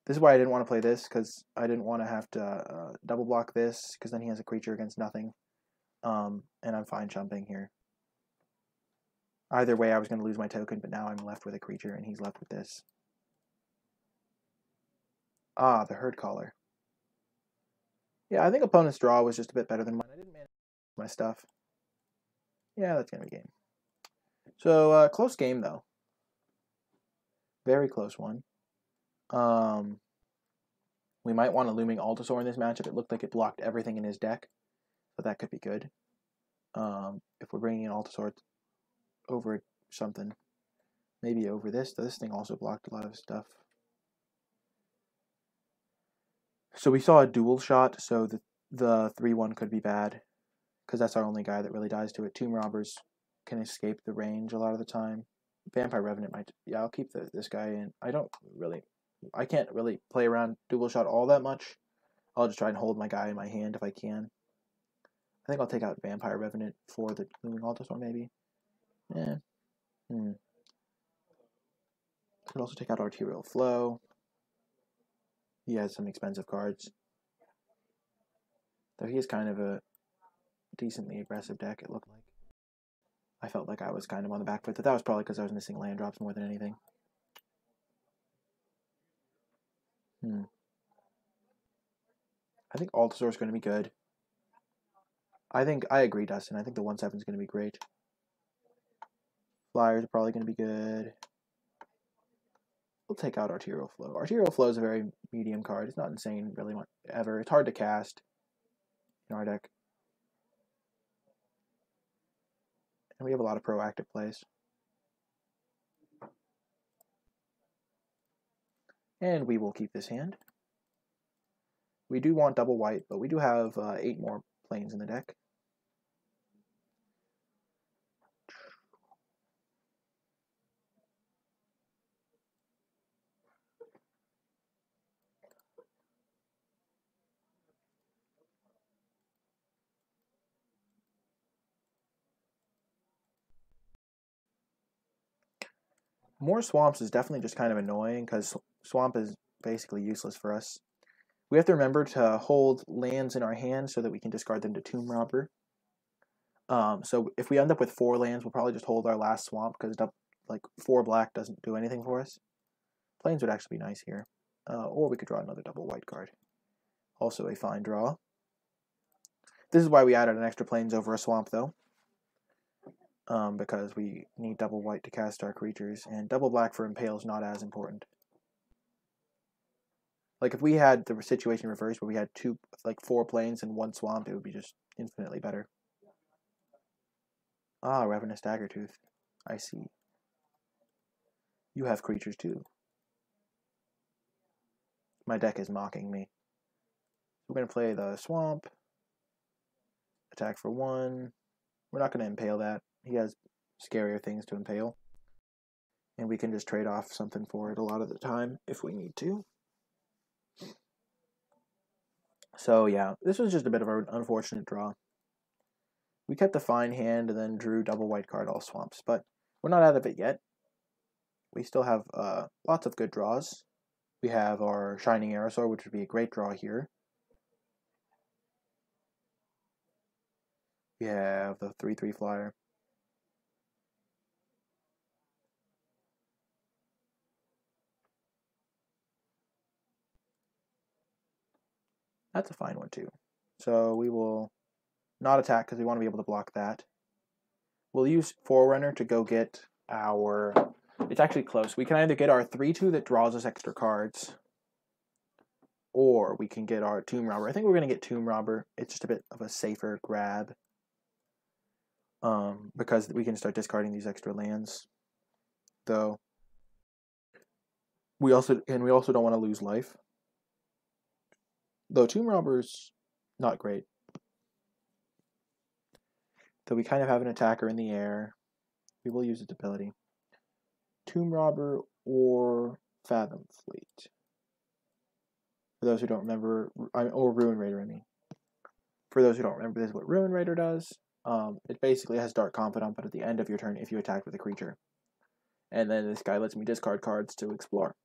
S1: This is why I didn't want to play this, because I didn't want to have to double block this, because then he has a creature against nothing. And I'm fine jumping here. Either way, I was going to lose my token, but now I'm left with a creature, and he's left with this. Ah, the Herd Caller. Yeah, I think opponent's draw was just a bit better than mine. I didn't manage my stuff. Yeah, that's going to be game. So, close game, though. Very close one. We might want a Looming Altasaur in this matchup. It looked like it blocked everything in his deck, so that could be good. If we're bringing in Altasaur over something, maybe over this. This thing also blocked a lot of stuff. So we saw a dual shot, so the 3/1 could be bad, because that's our only guy that really dies to it. Tomb Robbers can escape the range a lot of the time. Vampire Revenant might... Yeah, I'll keep this guy in. I can't really play around dual shot all that much. I'll just try and hold my guy in my hand if I can. I think I'll take out Vampire Revenant for the Looming Altasaur, maybe. Yeah. Could also take out Arterial Flow. He has some expensive cards. Though he is kind of a decently aggressive deck, it looked like. I felt like I was kind of on the back foot, but that was probably because I was missing land drops more than anything. I think Altasaur is going to be good. I agree, Dustin. I think the 1/7 is going to be great. Flyers are probably going to be good. We'll take out Arterial Flow. Arterial Flow is a very medium card. It's not insane, really, ever. It's hard to cast in our deck. And we have a lot of proactive plays. And we will keep this hand. We do want double white, but we do have 8 more planes in the deck. More swamps is definitely just kind of annoying, because swamp is basically useless for us. We have to remember to hold lands in our hand so that we can discard them to Tomb Robber. So if we end up with 4 lands, we'll probably just hold our last swamp, because like 4 black doesn't do anything for us. Plains would actually be nice here. Or we could draw another double white card. Also a fine draw. This is why we added an extra plains over a swamp, though. because we need double white to cast our creatures, and double black for Impale is not as important. Like, if we had the situation reversed where we had 4 plains and 1 swamp, it would be just infinitely better. Ah, Ravenous Daggertooth. I see. You have creatures too. My deck is mocking me. We're going to play the swamp. Attack for 1. We're not going to impale that. He has scarier things to impale. And we can just trade off something for it a lot of the time if we need to. So yeah, this was just a bit of an unfortunate draw. We kept a fine hand and then drew double white card all swamps, but we're not out of it yet. We still have lots of good draws. We have our Shining Aerosaur, which would be a great draw here. We have the 3/3 flyer. That's a fine one too. So we will not attack because we want to be able to block that. We'll use Forerunner to go get our... It's actually close. We can either get our 3/2 that draws us extra cards, or we can get our Tomb Robber. I think we're going to get Tomb Robber. It's just a bit of a safer grab. Because we can start discarding these extra lands. Though we also don't want to lose life. Though Tomb Robber's not great. Though we kind of have an attacker in the air. We will use its ability. Tomb Robber or Fathom Fleet. For those who don't remember, or Ruin Raider, I mean. For those who don't remember, this is what Ruin Raider does. It basically has Dark Confidant, but at the end of your turn if you attack with a creature. And then this guy lets me discard cards to explore.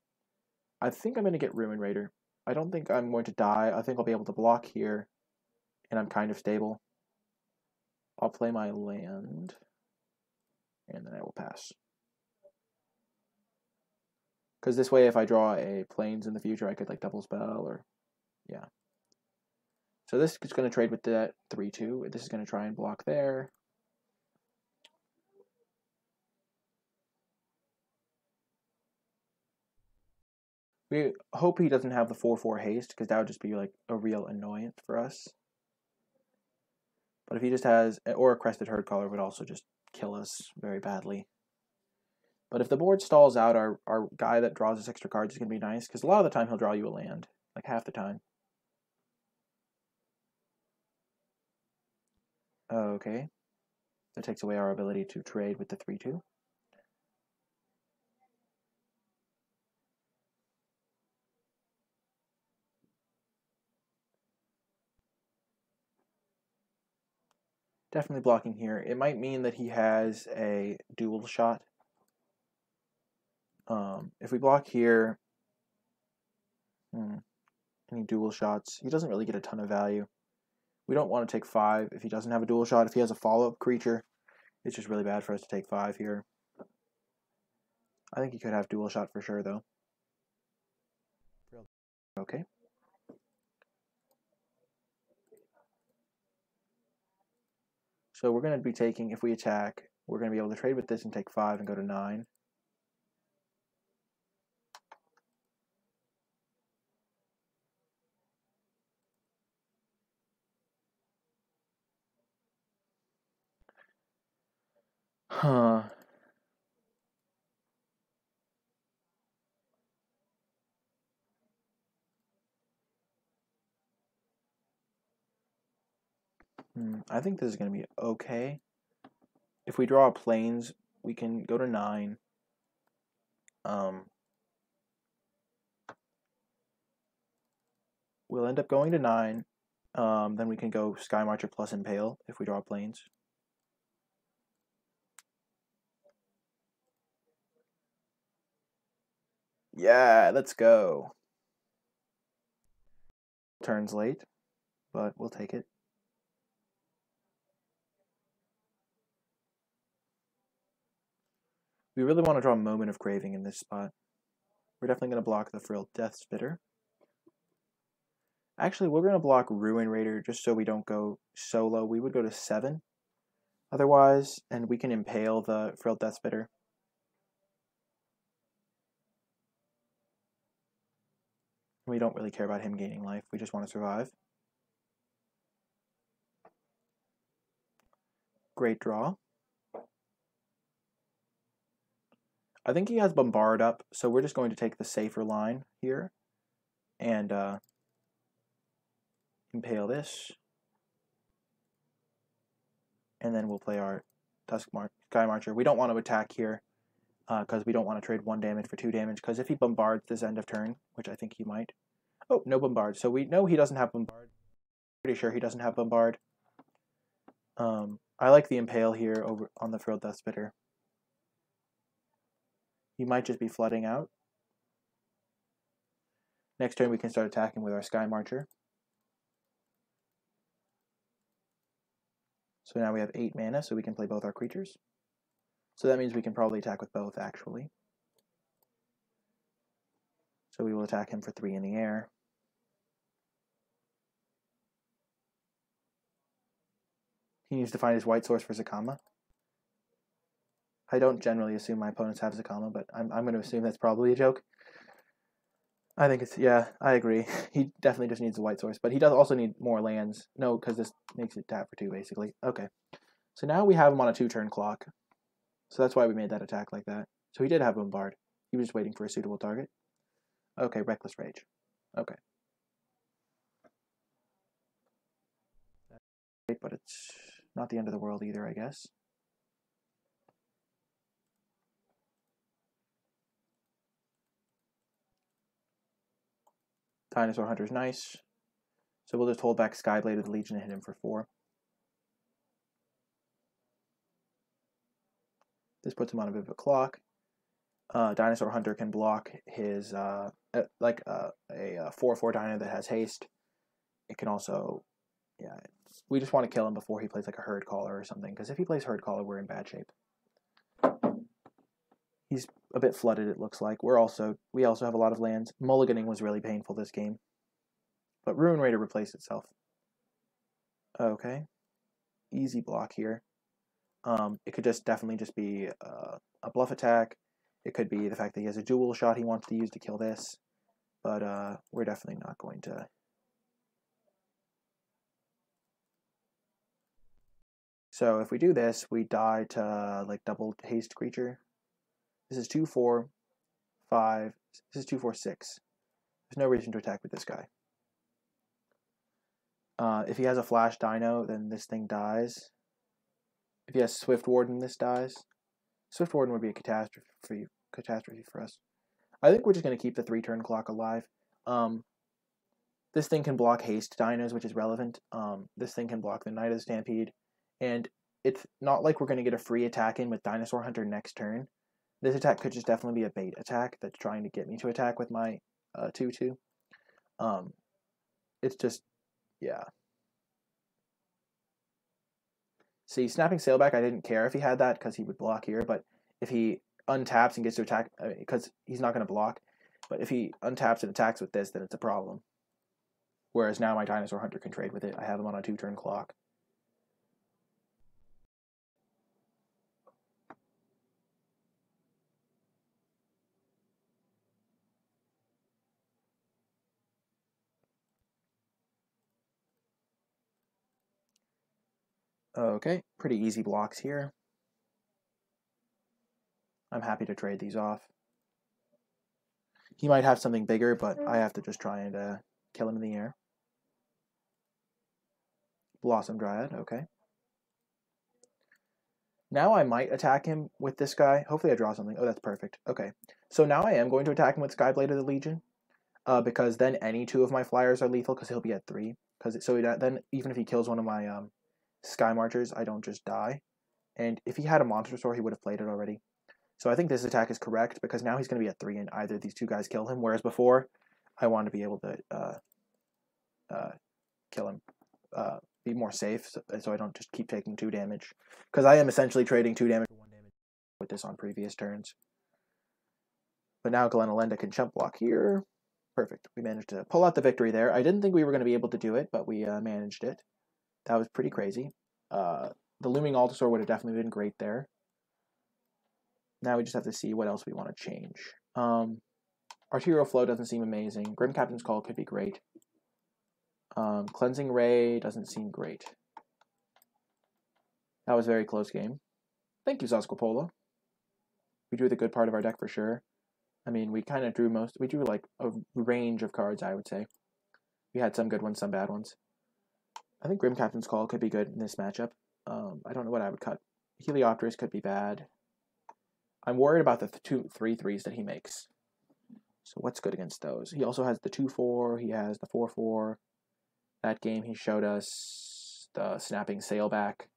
S1: I think I'm going to get Ruin Raider. I don't think I'm going to die. I think I'll be able to block here, and I'm kind of stable. I'll play my land, and then I will pass. Because this way, if I draw a plains in the future, I could like double spell, or yeah. So this is going to trade with that 3/2. This is going to try and block there. We hope he doesn't have the 4/4 haste, because that would just be like a real annoyance for us. But if he just has, or a Crested Herd Caller would also just kill us very badly. But if the board stalls out, our guy that draws us extra cards is going to be nice, because a lot of the time he'll draw you a land, like half the time. Okay. That takes away our ability to trade with the 3/2. Definitely blocking here. It might mean that he has a dual shot. If we block here, any dual shots, he doesn't really get a ton of value. We don't want to take 5 if he doesn't have a dual shot. If he has a follow-up creature, it's just really bad for us to take 5 here. I think he could have dual shot for sure, though. Okay. So we're going to be taking, if we attack, we're going to be able to trade with this and take 5 and go to 9. Huh. I think this is going to be okay. If we draw plains, we can go to 9. We'll end up going to 9. Then we can go Sky Marcher plus Impale if we draw plains. Yeah, let's go. Turns late, but we'll take it. We really want to draw a Moment of Craving in this spot. We're definitely going to block the Frilled Death Spitter. Actually, we're going to block Ruin Raider just so we don't go solo. We would go to 7. otherwise, and we can impale the Frilled Death Spitter. We don't really care about him gaining life. We just want to survive. Great draw. I think he has Bombard up, so we're just going to take the safer line here and impale this. And then we'll play our Sky Marcher. We don't want to attack here because we don't want to trade 1 damage for 2 damage, because if he bombards this end of turn, which I think he might. Oh, no Bombard. So we know he doesn't have Bombard. Pretty sure he doesn't have Bombard. I like the Impale here over on the Frilled Death Spitter. He might just be flooding out. Next turn we can start attacking with our Sky Marcher. So now we have 8 mana, so we can play both our creatures. So that means we can probably attack with both, actually. So we will attack him for 3 in the air. He needs to find his white source for Zakama. I don't generally assume my opponents have Zakama, but I'm going to assume that's probably a joke. I think it's, yeah, I agree. He definitely just needs a white source, but he does also need more lands. No, because this makes it tap for 2, basically. Okay. So now we have him on a 2-turn clock. So that's why we made that attack like that. So he did have Bombard. He was just waiting for a suitable target. Okay, Reckless Rage. Okay. But it's not the end of the world either, I guess. Dinosaur Hunter's nice. So we'll just hold back Skyblade of the Legion and hit him for 4. This puts him on a bit of a clock. Dinosaur Hunter can block his, a 4/4 dino that has haste. It can also, yeah, we just want to kill him before he plays like a Herd Caller or something, because if he plays Herd Caller, we're in bad shape. He's a bit flooded, it looks like. We also have a lot of lands. Mulliganing was really painful this game. But Ruin Raider replaced itself. Okay. Easy block here. It could definitely just be a bluff attack. It could be the fact that he has a dual shot he wants to use to kill this. But we're definitely not going to. So if we do this, we die to like double haste creature. This is 2/4, 5. This is 2/4, 6. There's no reason to attack with this guy. If he has a Flash Dino, then this thing dies. If he has Swift Warden, this dies. Swift Warden would be a catastrophe for us. I think we're just going to keep the 3-turn clock alive. This thing can block haste dinos, which is relevant. This thing can block the Knight of the Stampede. And it's not like we're going to get a free attack in with Dinosaur Hunter next turn. This attack could just definitely be a bait attack that's trying to get me to attack with my 2/2. It's just, yeah. See, Snapping Sailback, I didn't care if he had that because he would block here, but if he untaps and gets to attack, because he's not going to block, but if he untaps and attacks with this, then it's a problem. Whereas now my Dinosaur Hunter can trade with it. I have him on a 2-turn clock. Okay, pretty easy blocks here. I'm happy to trade these off. He might have something bigger, but I have to just try and kill him in the air. Blossom Dryad, okay. Now I might attack him with this guy. Hopefully I draw something. Oh, that's perfect. Okay, so now I am going to attack him with Skyblade of the Legion, because then any 2 of my flyers are lethal because he'll be at 3. Then even if he kills one of my Sky Marchers, I don't just die. And if he had a Monster Sword, he would have played it already. So I think this attack is correct because now he's going to be at 3 and either of these 2 guys kill him, whereas before I wanted to be able to kill him, be more safe so I don't just keep taking 2 damage. Because I am essentially trading 2 damage for 1 damage with this on previous turns. But now Glenelenda can chump block here. Perfect. We managed to pull out the victory there. I didn't think we were going to be able to do it, but we managed it. That was pretty crazy. The Looming Altasaur would have definitely been great there. Now we just have to see what else we want to change. Arterial Flow doesn't seem amazing. Grim Captain's Call could be great. Cleansing Ray doesn't seem great. That was a very close game. Thank you, Zascopola. We drew the good part of our deck for sure. I mean, we kind of drew we drew like a range of cards, I would say. We had some good ones, some bad ones. I think Grim Captain's Call could be good in this matchup. I don't know what I would cut. Heliopterus could be bad. I'm worried about the 3/3s that he makes. So what's good against those? He also has the 2/4. He has the 4/4. That game he showed us the Snapping Sailback.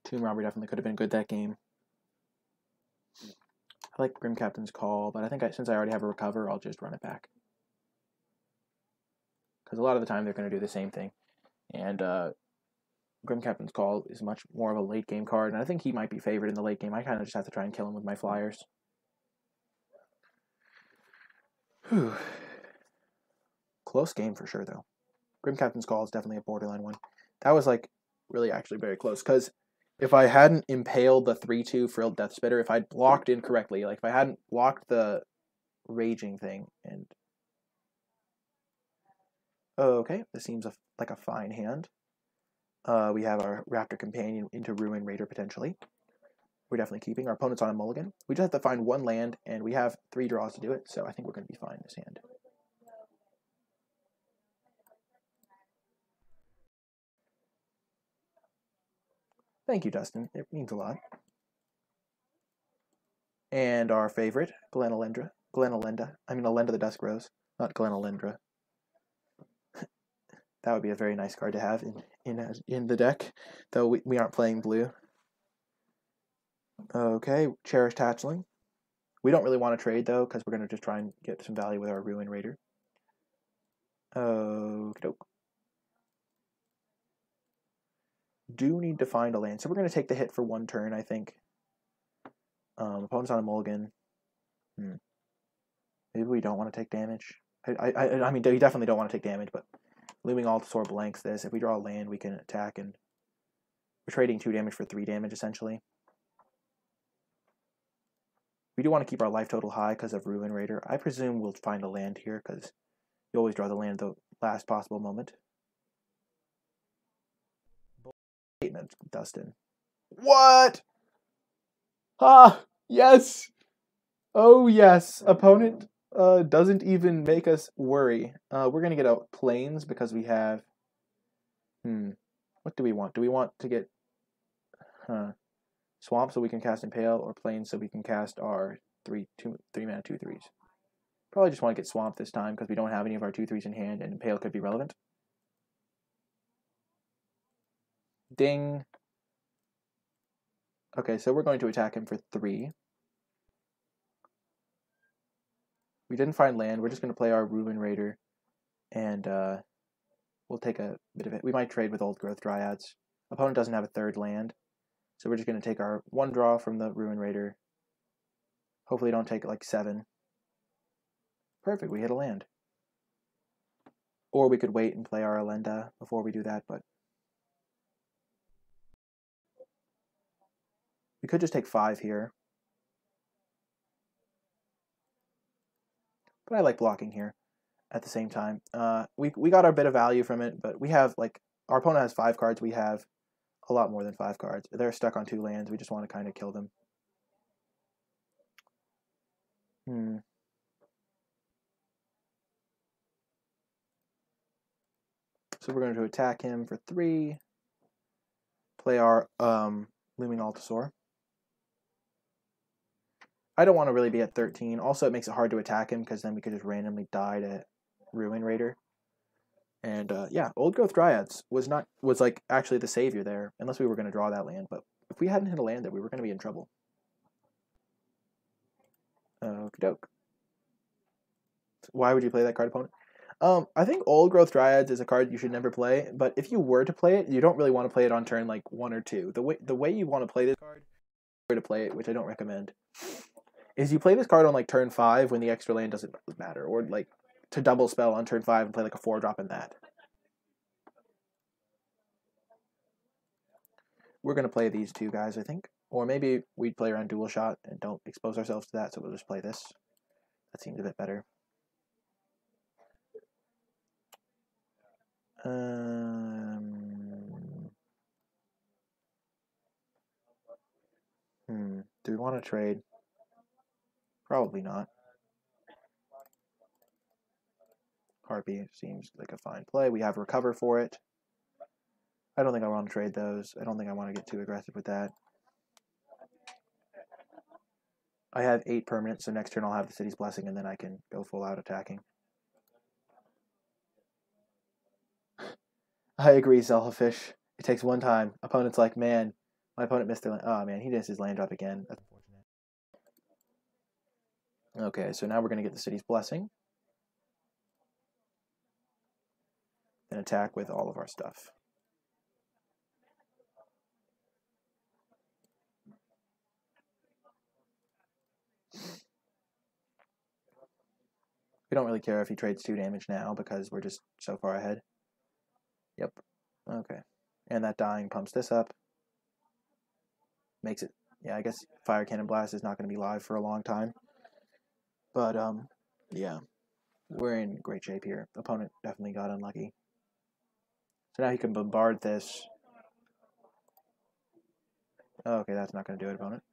S1: Tomb Robber definitely could have been good that game. I like Grim Captain's Call, but I think since I already have a Recover, I'll just run it back. Because a lot of the time they're going to do the same thing. And Grim Captain's Call is much more of a late game card, and I think he might be favored in the late game. I kind of just have to try and kill him with my flyers. Whew. Close game for sure, though. Grim Captain's Call is definitely a borderline one. That was like really actually very close, because if I hadn't impaled the 3/2 Frilled Death Spitter, if I'd blocked incorrectly, like if I hadn't blocked the Raging thing, and okay, this seems like a fine hand. We have our Raptor Companion into Ruin Raider potentially. We're definitely keeping. Our opponent's on a mulligan. We just have to find one land, and we have 3 draws to do it, so I think we're going to be fine this hand. Thank you, Dustin. It means a lot. And our favorite, Alenda the Dusk Rose, not Glenalendra. That would be a very nice card to have in the deck, though we aren't playing blue. Okay, Cherished Hatchling. We don't really want to trade, though, because we're going to just try and get some value with our Ruin Raider. Okey-doke. Do need to find a land, so we're going to take the hit for 1 turn, I think. Opponent's on a mulligan. Maybe we don't want to take damage. I mean, we definitely don't want to take damage, but Looming Altasaur blanks this. If we draw a land, we can attack, and we're trading 2 damage for 3 damage, essentially. We do want to keep our life total high because of Ruin Raider. I presume we'll find a land here, because you always draw the land at the last possible moment. Dustin. What? Ah, yes! Oh, yes. Opponent doesn't even make us worry. We're going to get out Plains because we have... What do we want? Do we want to get... Swamp so we can cast Impale, or Plains so we can cast our 3-mana 2/3s? Probably just want to get Swamp this time because we don't have any of our 2/3s in hand, and Impale could be relevant. Ding. Okay, so we're going to attack him for 3. We didn't find land. We're just going to play our Ruin Raider, and we'll take a bit of it. We might trade with Old Growth Dryads. Opponent doesn't have a 3rd land, so we're just going to take our 1 draw from the Ruin Raider. Hopefully don't take like 7. Perfect, we hit a land. Or we could wait and play our Alenda before we do that, but we could just take 5 here. But I like blocking here at the same time. We got our bit of value from it, but we have, like, our opponent has 5 cards. We have a lot more than 5 cards. They're stuck on 2 lands. We just want to kind of kill them. So we're going to attack him for 3. Play our Looming Altasaur. I don't want to really be at 13. Also, it makes it hard to attack him because then we could just randomly die to Ruin Raider. And yeah, Old Growth Dryads was like actually the savior there, unless we were going to draw that land. But if we hadn't hit a land there, we were going to be in trouble. Okey-doke. Why would you play that card, opponent? I think Old Growth Dryads is a card you should never play, but if you were to play it, you don't really want to play it on turn like 1 or 2. The way you want to play this card, to play it, which I don't recommend, is you play this card on like turn 5 when the extra land doesn't matter, or like to double spell on turn 5 and play like a 4-drop in that. We're going to play these two guys, I think. Or maybe we'd play around dual shot and don't expose ourselves to that, so we'll just play this. That seems a bit better. Do we want to trade? Probably not. Harpy seems like a fine play. We have recover for it. I don't think I want to trade those. I don't think I want to get too aggressive with that. I have 8 permanents, so next turn I'll have the City's Blessing, and then I can go full out attacking. I agree, Selfish. It takes one time. Opponent's like, man, my opponent missed their land. Oh, man, he missed his land drop again. That's unfortunate. Okay, so now we're going to get the City's Blessing. And attack with all of our stuff. We don't really care if he trades 2 damage now because we're just so far ahead. Yep. Okay. And that dying pumps this up. Makes it... Yeah, I guess Fire Cannon Blast is not going to be live for a long time. But, yeah. We're in great shape here. Opponent definitely got unlucky. So now he can bombard this. Okay, that's not going to do it, opponent.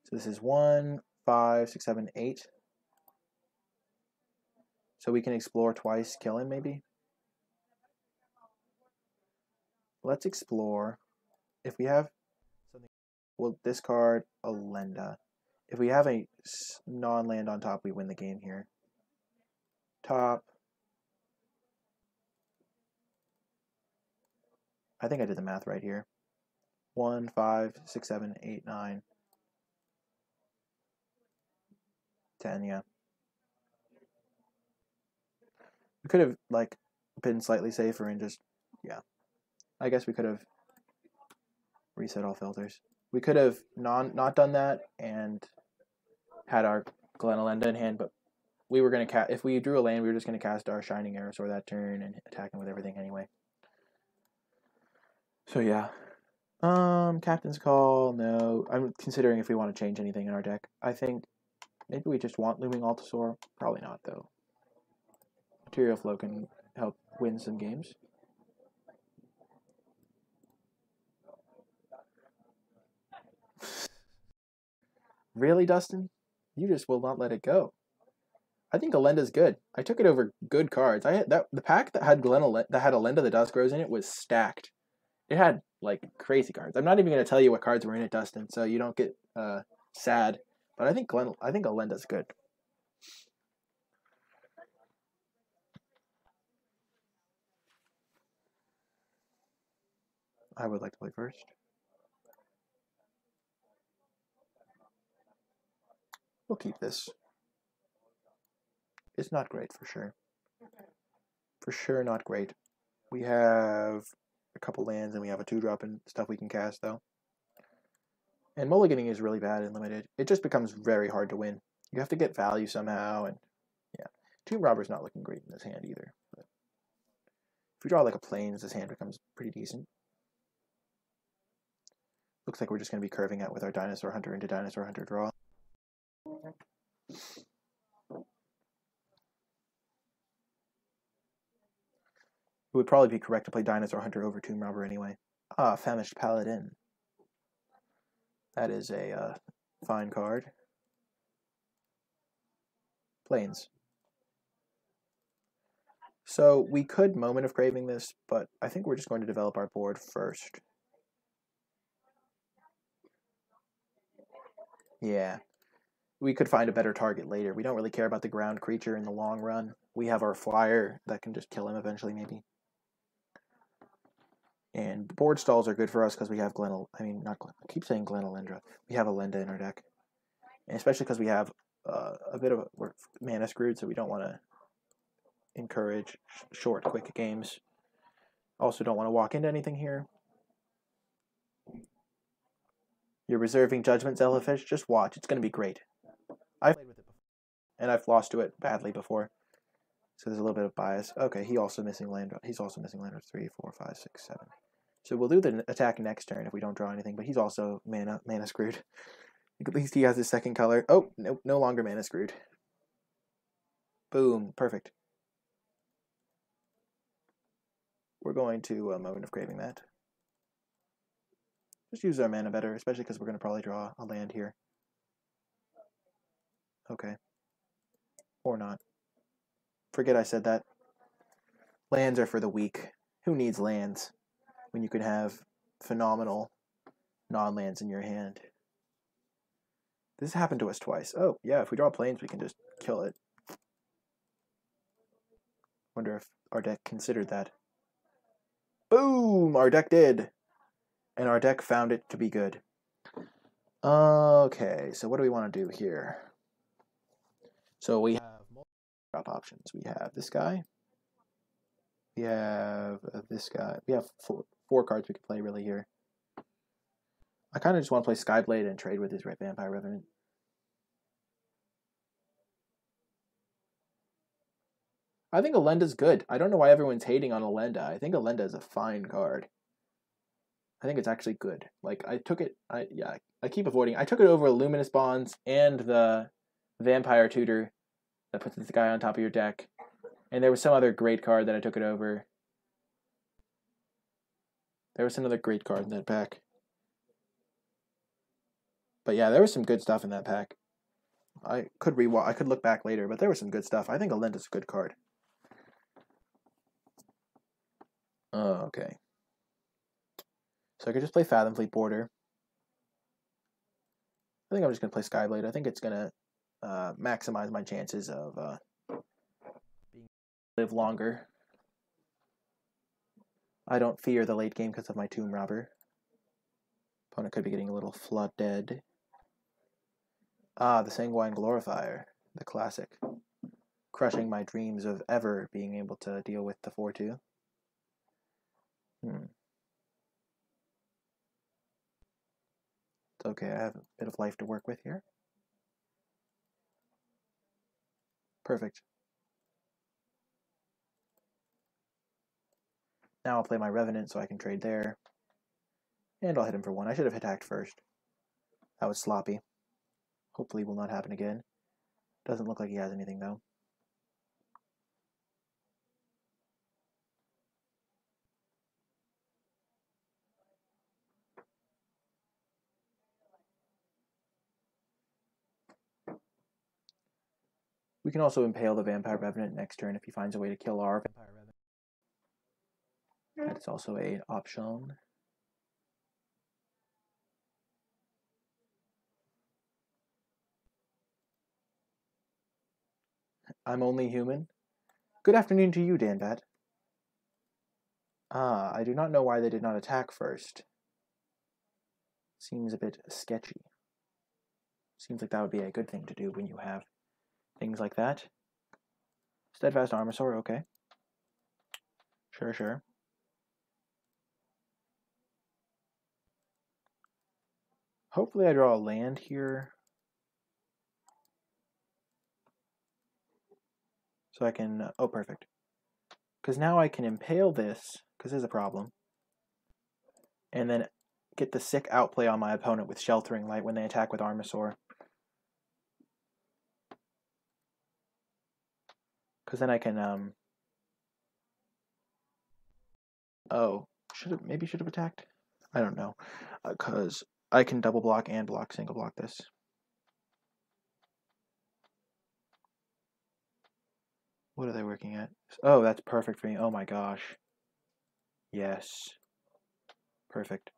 S1: So this is 1, 5, 6, 7, 8. So we can explore twice, kill him maybe? Let's explore. If we have something, we'll discard a Lenda. If we have a non-land on top, we win the game here. Top. I think I did the math right here. 1, 5, 6, 7, 8, 9. 10, yeah. We could have, like, been slightly safer and just, yeah. I guess we could have reset all filters. We could have not done that and had our Glenalenda in hand, but we were going to cast, if we drew a land, we were just going to cast our Shining Aerosaur that turn and attack him with everything anyway. So, yeah. Captain's Call, no. I'm considering if we want to change anything in our deck. I think maybe we just want Looming Altasaur. Probably not, though. Material Flow can help win some games. Really, Dustin? You just will not let it go. I think Alenda's good. I took it over good cards. I had the pack that had Alenda the Dusk Rose in it was stacked. It had like crazy cards. I'm not even going to tell you what cards were in it, Dustin, so you don't get sad. But I think Alenda's good. I would like to play first. We'll keep this. It's not great for sure. For sure not great. We have a couple lands and we have a 2-drop and stuff we can cast though. And mulliganing is really bad in limited. It just becomes very hard to win. You have to get value somehow, and yeah. Tomb Robber's not looking great in this hand either. But if we draw like a Plains, this hand becomes pretty decent. Looks like we're just going to be curving out with our Dinosaur Hunter into Dinosaur Hunter draw. It would probably be correct to play Dinosaur Hunter over Tomb Robber anyway. Ah, Famished Paladin. That is a fine card. Plains. So we could Moment of Craving this, but I think we're just going to develop our board first. Yeah. We could find a better target later. We don't really care about the ground creature in the long run. We have our flyer that can just kill him eventually, maybe. And board stalls are good for us because we have I keep saying Glenalendra. We have Alenda in our deck. And especially because we have a bit of we're mana screwed, so we don't want to encourage short, quick games. Also don't want to walk into anything here. You're reserving Judgment, Zealotfish? Just watch. It's going to be great. I've played with it before, and I've lost to it badly before. So there's a little bit of bias. Okay, he's also missing land. He's also missing land of 3, 4, 5, 6, 7. So we'll do the attack next turn if we don't draw anything, but he's also mana screwed. At least he has his second color. Oh, no longer mana screwed. Boom, perfect. We're going to Moment of Craving that. Just use our mana better, especially because we're going to probably draw a land here. Okay. Or not. Forget I said that. Lands are for the weak. Who needs lands when you can have phenomenal non-lands in your hand? This happened to us twice. Oh, yeah, if we draw planes, we can just kill it. Wonder if our deck considered that. Boom! Our deck did. And our deck found it to be good. Okay, so what do we want to do here? So we have multiple drop options. We have this guy. We have this guy. We have four cards we can play really here. I kind of just want to play Skyblade and trade with his Vampire Revenant. I think Alenda's good. I don't know why everyone's hating on Alenda. I think Alenda is a fine card. I think it's actually good. Like, I took it, I keep avoiding. I took it over Luminous Bonds and the Vampire Tutor that puts this guy on top of your deck. And there was some other great card that I took it over. There was another great card in that pack. But yeah, there was some good stuff in that pack. I could look back later, but there was some good stuff. I think Alenda's a good card. Oh, okay. So I could just play Fathom Fleet Border. I think I'm just going to play Skyblade. I think it's going to maximize my chances of being live longer. I don't fear the late game because of my Tomb Robber. Opponent could be getting a little flooded. Ah, the Sanguine Glorifier, the classic. Crushing my dreams of ever being able to deal with the 4-2. Okay, I have a bit of life to work with here. Perfect. Now I'll play my Revenant so I can trade there. And I'll hit him for 1. I should have attacked first. That was sloppy. Hopefully will not happen again. Doesn't look like he has anything though. We can also impale the Vampire Revenant next turn if he finds a way to kill our Vampire Revenant. That's also an option. I'm only human. Good afternoon to you, Danbat. Ah, I do not know why they did not attack first. Seems a bit sketchy. Seems like that would be a good thing to do when you have things like that. Steadfast Armosaur, okay. Sure. Hopefully I draw a land here. So I can, oh perfect. Because now I can impale this, because there's a problem. And then get the sick outplay on my opponent with Sheltering Light when they attack with Armosaur. Because then I can, oh, maybe should have attacked? I don't know. Because I can double block and single block this. What are they working at? Oh, that's perfect for me. Oh my gosh. Yes. Perfect.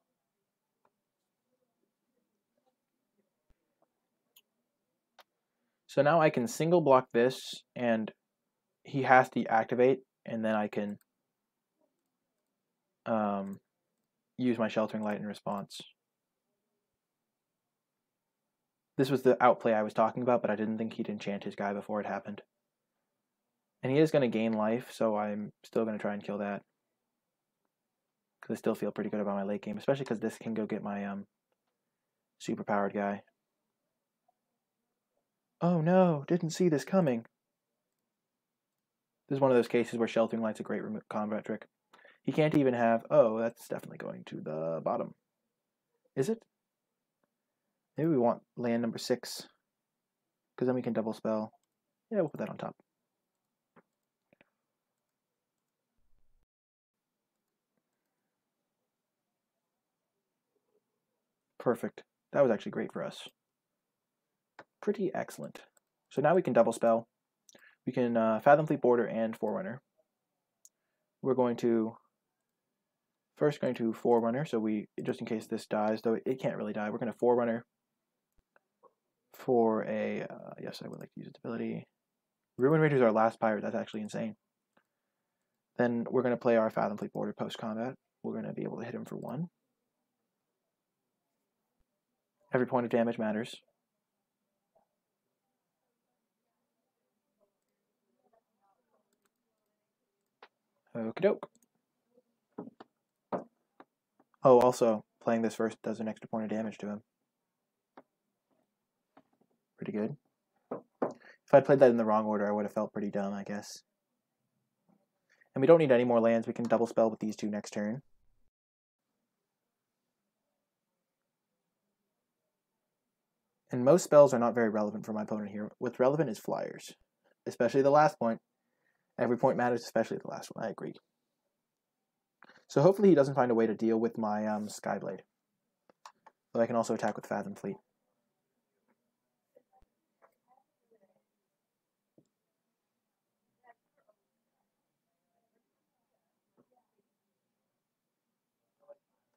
S1: So now I can single block this, and he has to activate, and then I can use my Sheltering Light in response. This was the outplay I was talking about, but I didn't think he'd enchant his guy before it happened. And he is going to gain life, so I'm still going to try and kill that. Because I still feel pretty good about my late game, especially because this can go get my Super powered guy. Oh no, didn't see this coming. This is one of those cases where Sheltering Light's a great combat trick. He can't even have... Oh, that's definitely going to the bottom. Is it? Maybe we want land number 6. Because then we can double spell. Yeah, we'll put that on top. Perfect. That was actually great for us. Pretty excellent. So now we can double spell. We can Fathom Fleet Border and Forerunner. We're going to... First going to Forerunner, so we, just in case this dies, though it can't really die, we're going to Forerunner for a... yes, I would like to use its ability. Ruin Raider is our last pirate. That's actually insane. Then we're going to play our Fathom Fleet Border post-combat. We're going to be able to hit him for 1. Every point of damage matters. Okie doke. Oh, also, playing this first does an extra point of damage to him. Pretty good. If I'd played that in the wrong order, I would have felt pretty dumb, I guess. And we don't need any more lands. We can double spell with these 2 next turn. And most spells are not very relevant for my opponent here. What's relevant is flyers. Especially the last point. Every point matters, especially the last one. I agree. So hopefully he doesn't find a way to deal with my Skyblade. But I can also attack with Fathom Fleet.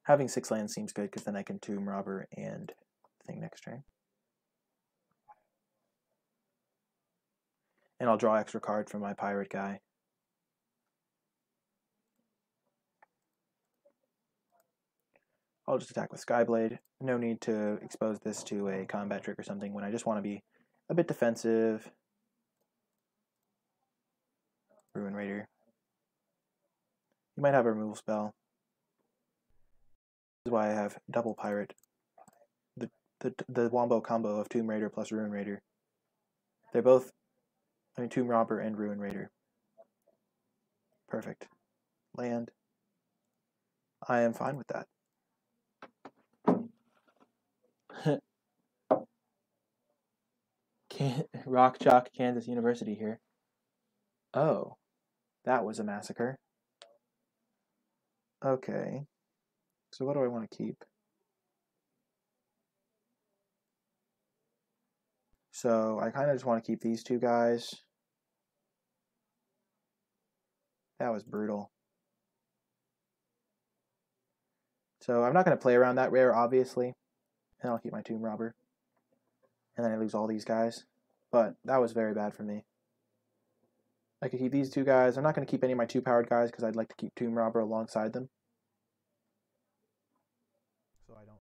S1: Having 6 lands seems good, because then I can Tomb Robber and thing next turn. And I'll draw extra card from my pirate guy. I'll just attack with Skyblade. No need to expose this to a combat trick or something when I just want to be a bit defensive. Ruin Raider. You might have a removal spell. This is why I have double pirate. The wombo combo of Tomb Raider plus Ruin Raider. They're both, Tomb Robber and Ruin Raider. Perfect. Land. I am fine with that. Rock Chalk, Kansas University here. Oh, that was a massacre. Okay. So what do I want to keep? So I kind of just want to keep these 2 guys. That was brutal. So I'm not going to play around that rare, obviously. And I'll keep my Tomb Robber. And then I lose all these guys. But that was very bad for me. I could keep these 2 guys. I'm not going to keep any of my 2-powered guys because I'd like to keep Tomb Robber alongside them. So I don't.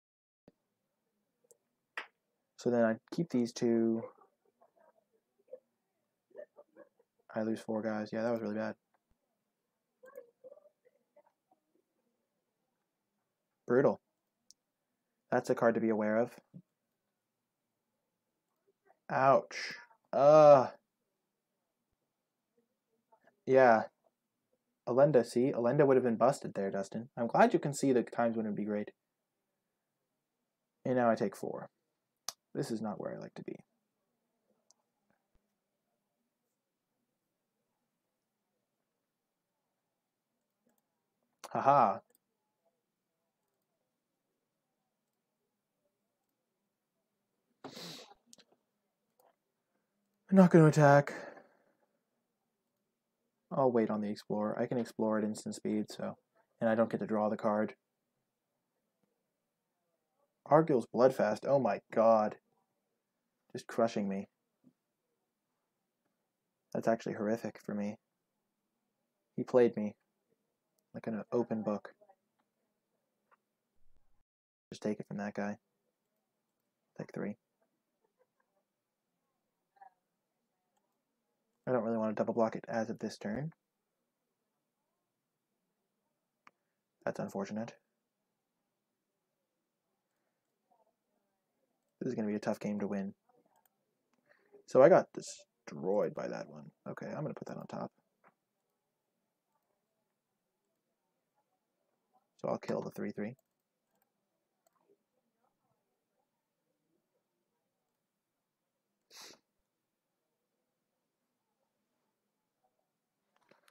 S1: So then I keep these 2. I lose 4 guys. Yeah, that was really bad. Brutal. That's a card to be aware of. Ouch. Yeah. Alenda, see? Alenda would have been busted there, Dustin. I'm glad you can see the times wouldn't be great. And now I take 4. This is not where I like to be. Haha. I'm not going to attack. I'll wait on the Explorer. I can explore at instant speed, so... And I don't get to draw the card. Argyl's Bloodfast. Oh my god. Just crushing me. That's actually horrific for me. He played me like an open book. Just take it from that guy. Take 3. I don't really want to double block it as of this turn. That's unfortunate. This is going to be a tough game to win. So I got destroyed by that one. Okay, I'm going to put that on top. So I'll kill the 3/3.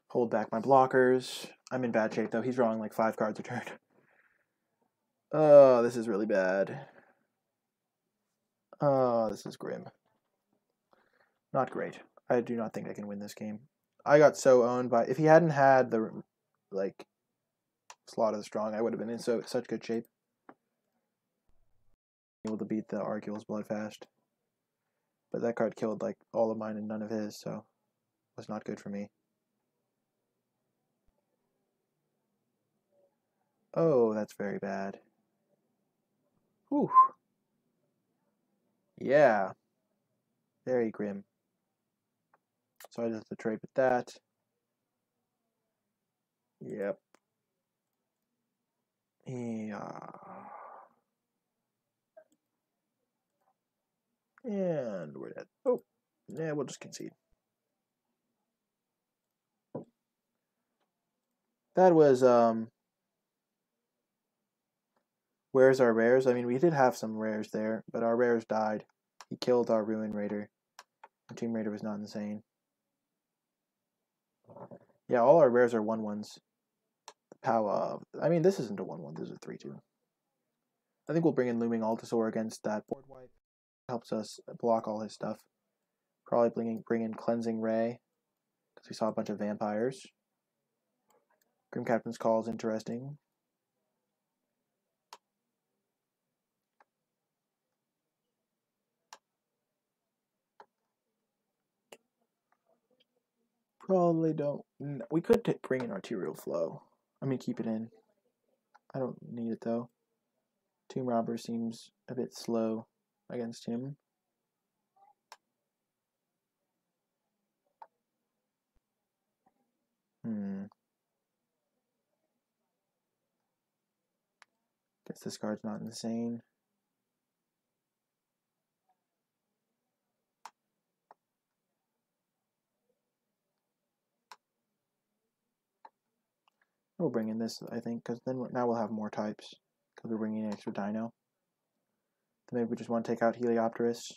S1: Hold back my blockers. I'm in bad shape, though. He's drawing like 5 cards a turn. Oh, this is really bad. Oh, this is grim. Not great. I do not think I can win this game. I got so owned by... If he hadn't had the, like, Slot of the Strong, I would have been in such good shape. Able to beat the Arguel's Bloodfast. But that card killed, like, all of mine and none of his, so it was not good for me. Oh, that's very bad. Whew. Yeah. Very grim. So I just have to trade with that. Yep. Yeah. And we're dead. Oh, yeah, we'll just concede. That was, where's our rares? I mean, we did have some rares there, but our rares died. He killed our Ruin Raider. Our Tomb Raider was not insane. Yeah, all our rares are 1/1s. The power. I mean, this isn't a 1/1. This is a 3/2. I think we'll bring in Looming Altasaur against that board wipe. Helps us block all his stuff. Probably bring in Cleansing Ray, because we saw a bunch of vampires. Grim Captain's Call is interesting. Probably don't. We could bring in Arterial Flow. I mean, keep it in. I don't need it, though. Tomb Robber seems a bit slow against him. Guess this card's not insane. We'll bring in this, I think, because then now we'll have more types, because we're bringing in extra Dino. Then maybe we just want to take out Heliopterus.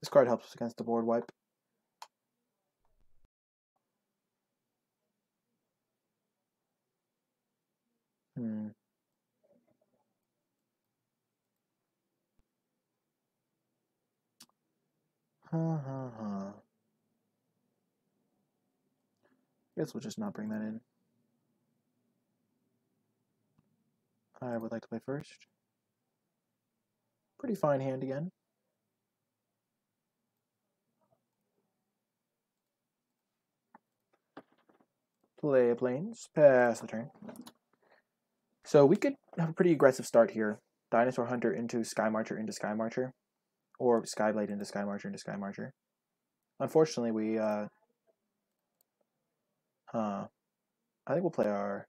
S1: This card helps us against the board wipe. Guess we'll just not bring that in. I would like to play first. Pretty fine hand again. Play planes, pass the turn. So we could have a pretty aggressive start here. Dinosaur Hunter into Sky Marcher into Sky Marcher. Or Skyblade into Sky Marcher into Sky Marcher. Unfortunately, we, I think we'll play our...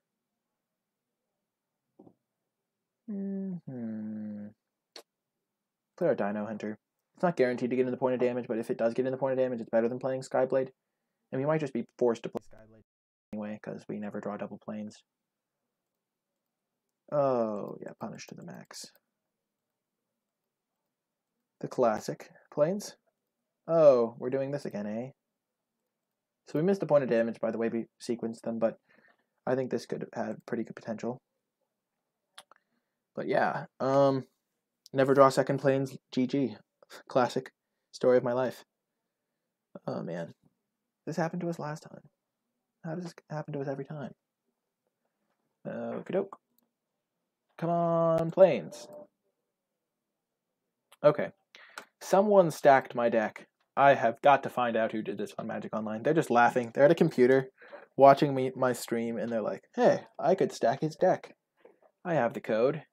S1: Play our Dino Hunter. It's not guaranteed to get in the point of damage, but if it does get in the point of damage, it's better than playing Skyblade. And we might just be forced to play Skyblade anyway, because we never draw double planes. Oh, yeah, punish to the max. The classic planes. Oh, we're doing this again, eh? So we missed a point of damage by the way we sequenced them, but I think this could have pretty good potential. But yeah, never draw second planes, GG. Classic story of my life. Oh man, this happened to us last time. How does this happen to us every time? Okie doke. Come on, planes. Okay. Someone stacked my deck. I have got to find out who did this on Magic Online. They're just laughing. They're at a computer watching my stream, and they're like, hey, I could stack his deck. I have the code.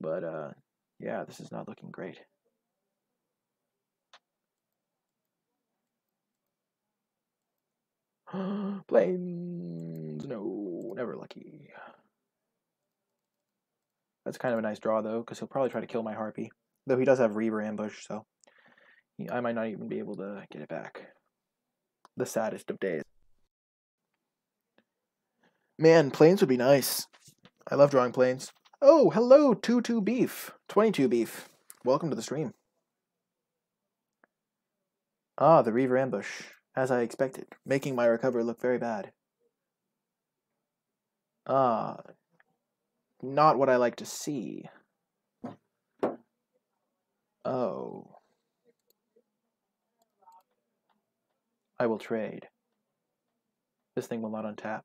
S1: But, yeah, this is not looking great. Planes! No, never lucky. That's kind of a nice draw, though, because he'll probably try to kill my Harpy. Though he does have Reaver Ambush, so I might not even be able to get it back. The saddest of days. Man, planes would be nice. I love drawing planes. Oh, hello, 22 Beef. 22 Beef. Welcome to the stream. Ah, the Reaver Ambush. As I expected, making my recover look very bad. Ah, not what I like to see. Oh. I will trade. This thing will not untap.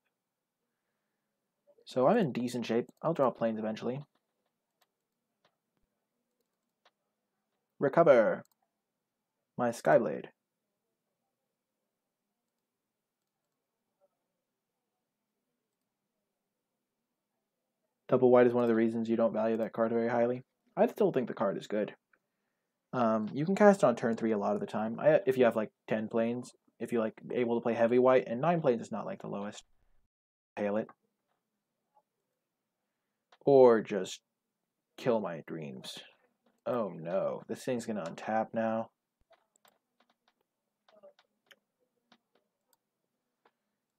S1: So I'm in decent shape. I'll draw planes eventually. Recover. My Skyblade. Double white is one of the reasons you don't value that card very highly. I still think the card is good. You can cast it on turn 3 a lot of the time. If you have like 10 planes, if you're like able to play heavy white, and 9 planes is not like the lowest. Hail it. Or just kill my dreams. Oh no, this thing's gonna untap now.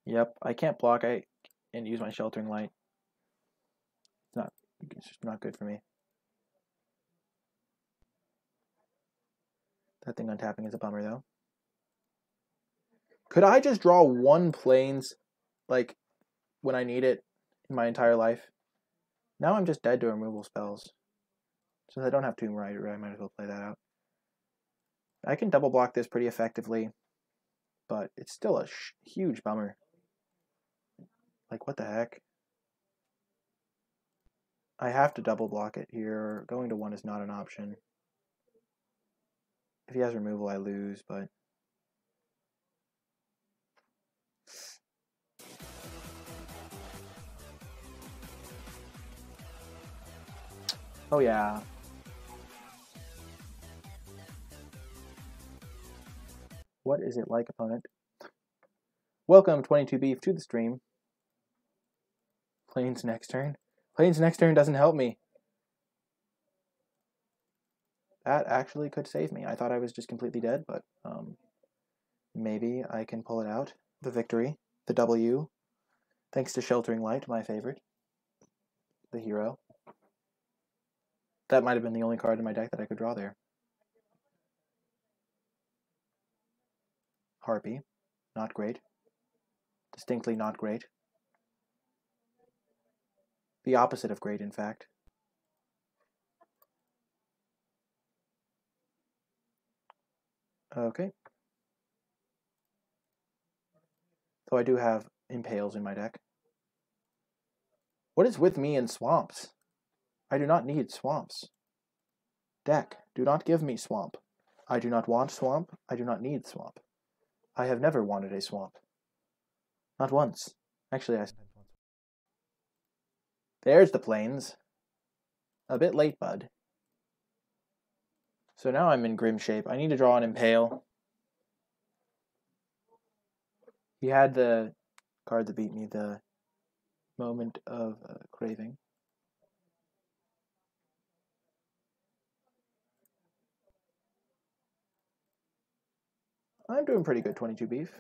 S1: Yep, I can't block and use my Sheltering Light. It's just not good for me. That thing untapping is a bummer, though. Could I just draw 1 planes, like, when I need it in my entire life? Now I'm just dead to removal spells. Since I don't have Tomb Raider, I might as well play that out. I can double block this pretty effectively, but it's still a huge bummer. Like, what the heck? I have to double block it here. Going to 1 is not an option. If he has removal, I lose, but... Oh yeah. What is it like, opponent? Welcome, 22 Beef, to the stream. Plains next turn. Plains next turn doesn't help me. That actually could save me. I thought I was just completely dead, but maybe I can pull it out. The victory, the W, thanks to Sheltering Light, my favorite. The hero. That might have been the only card in my deck that I could draw there. Harpy, not great. Distinctly not great. The opposite of great, in fact. Okay. So I do have Impales in my deck. What is with me and swamps? I do not need swamps. Deck, do not give me swamp. I do not want swamp. I do not need swamp. I have never wanted a swamp. Not once. Actually, I spent once. There's the plains. A bit late, bud. So now I'm in grim shape. I need to draw an Impale. He had the card that beat me, the Moment of Craving. I'm doing pretty good, 22 Beef.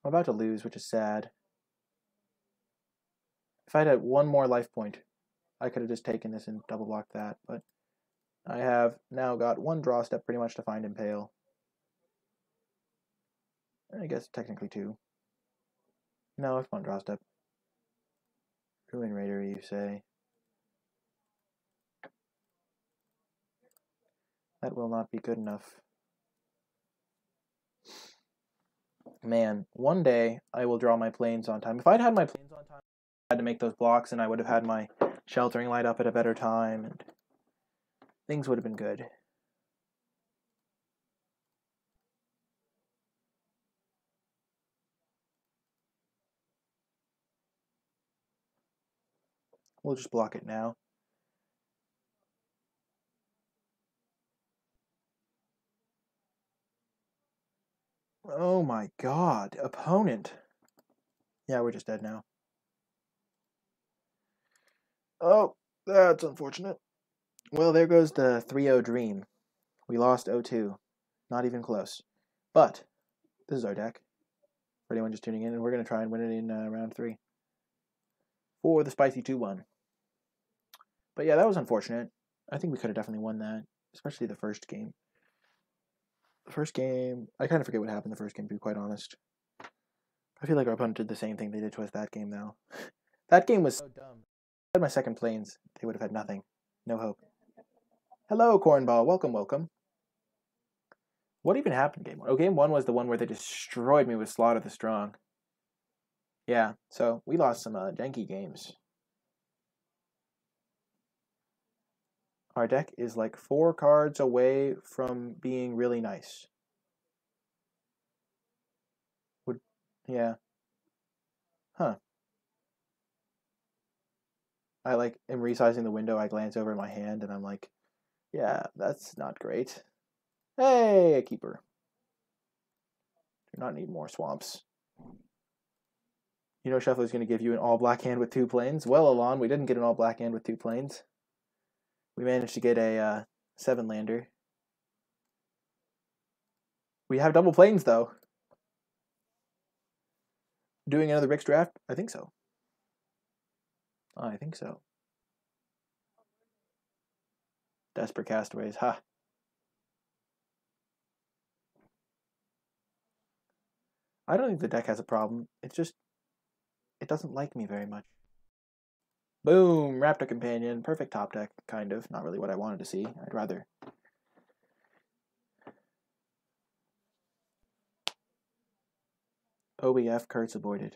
S1: I'm about to lose, which is sad. If I'd had 1 more life point, I could have just taken this and double blocked that, but I have now got 1 draw step pretty much to find Impale. I guess technically 2. No, it's 1 draw step. Ruin Raider, you say? That will not be good enough. Man, one day I will draw my planes on time. If I'd had my planes on time, I had to make those blocks, and I would have had my Sheltering Light up at a better time, and things would have been good. We'll just block it now. Oh my god. Opponent. Yeah, we're just dead now. Oh, that's unfortunate. Well, there goes the 3-0 dream. We lost 0-2. Not even close. But this is our deck. For anyone just tuning in, and we're going to try and win it in round 3. For the spicy 2-1. But yeah, that was unfortunate. I think we could have definitely won that. Especially the first game. The first game, I kind of forget what happened the first game, to be quite honest. I feel like our opponent did the same thing they did to us that game, though. That game was so dumb. If I had my second planes, they would have had nothing. No hope. Hello, Cornball. Welcome, welcome. What even happened game 1? Oh, game 1 was the one where they destroyed me with Slaughter the Strong. Yeah, so we lost some janky games. Our deck is like 4 cards away from being really nice. Yeah. Huh. I like am resizing the window, I glance over my hand, and I'm like, yeah, that's not great. Hey, a keeper. Do not need more swamps. You know Shuffler's going to give you an all-black hand with 2 planes? Well, Alon, we didn't get an all-black hand with 2 planes. We managed to get a 7-lander. We have double planes, though. Doing another Rick's draft? I think so. I think so. Desperate Castaways. Ha. I don't think the deck has a problem. It's just, it doesn't like me very much. Boom! Raptor Companion. Perfect top deck, kind of. Not really what I wanted to see. I'd rather... OBF curse avoided.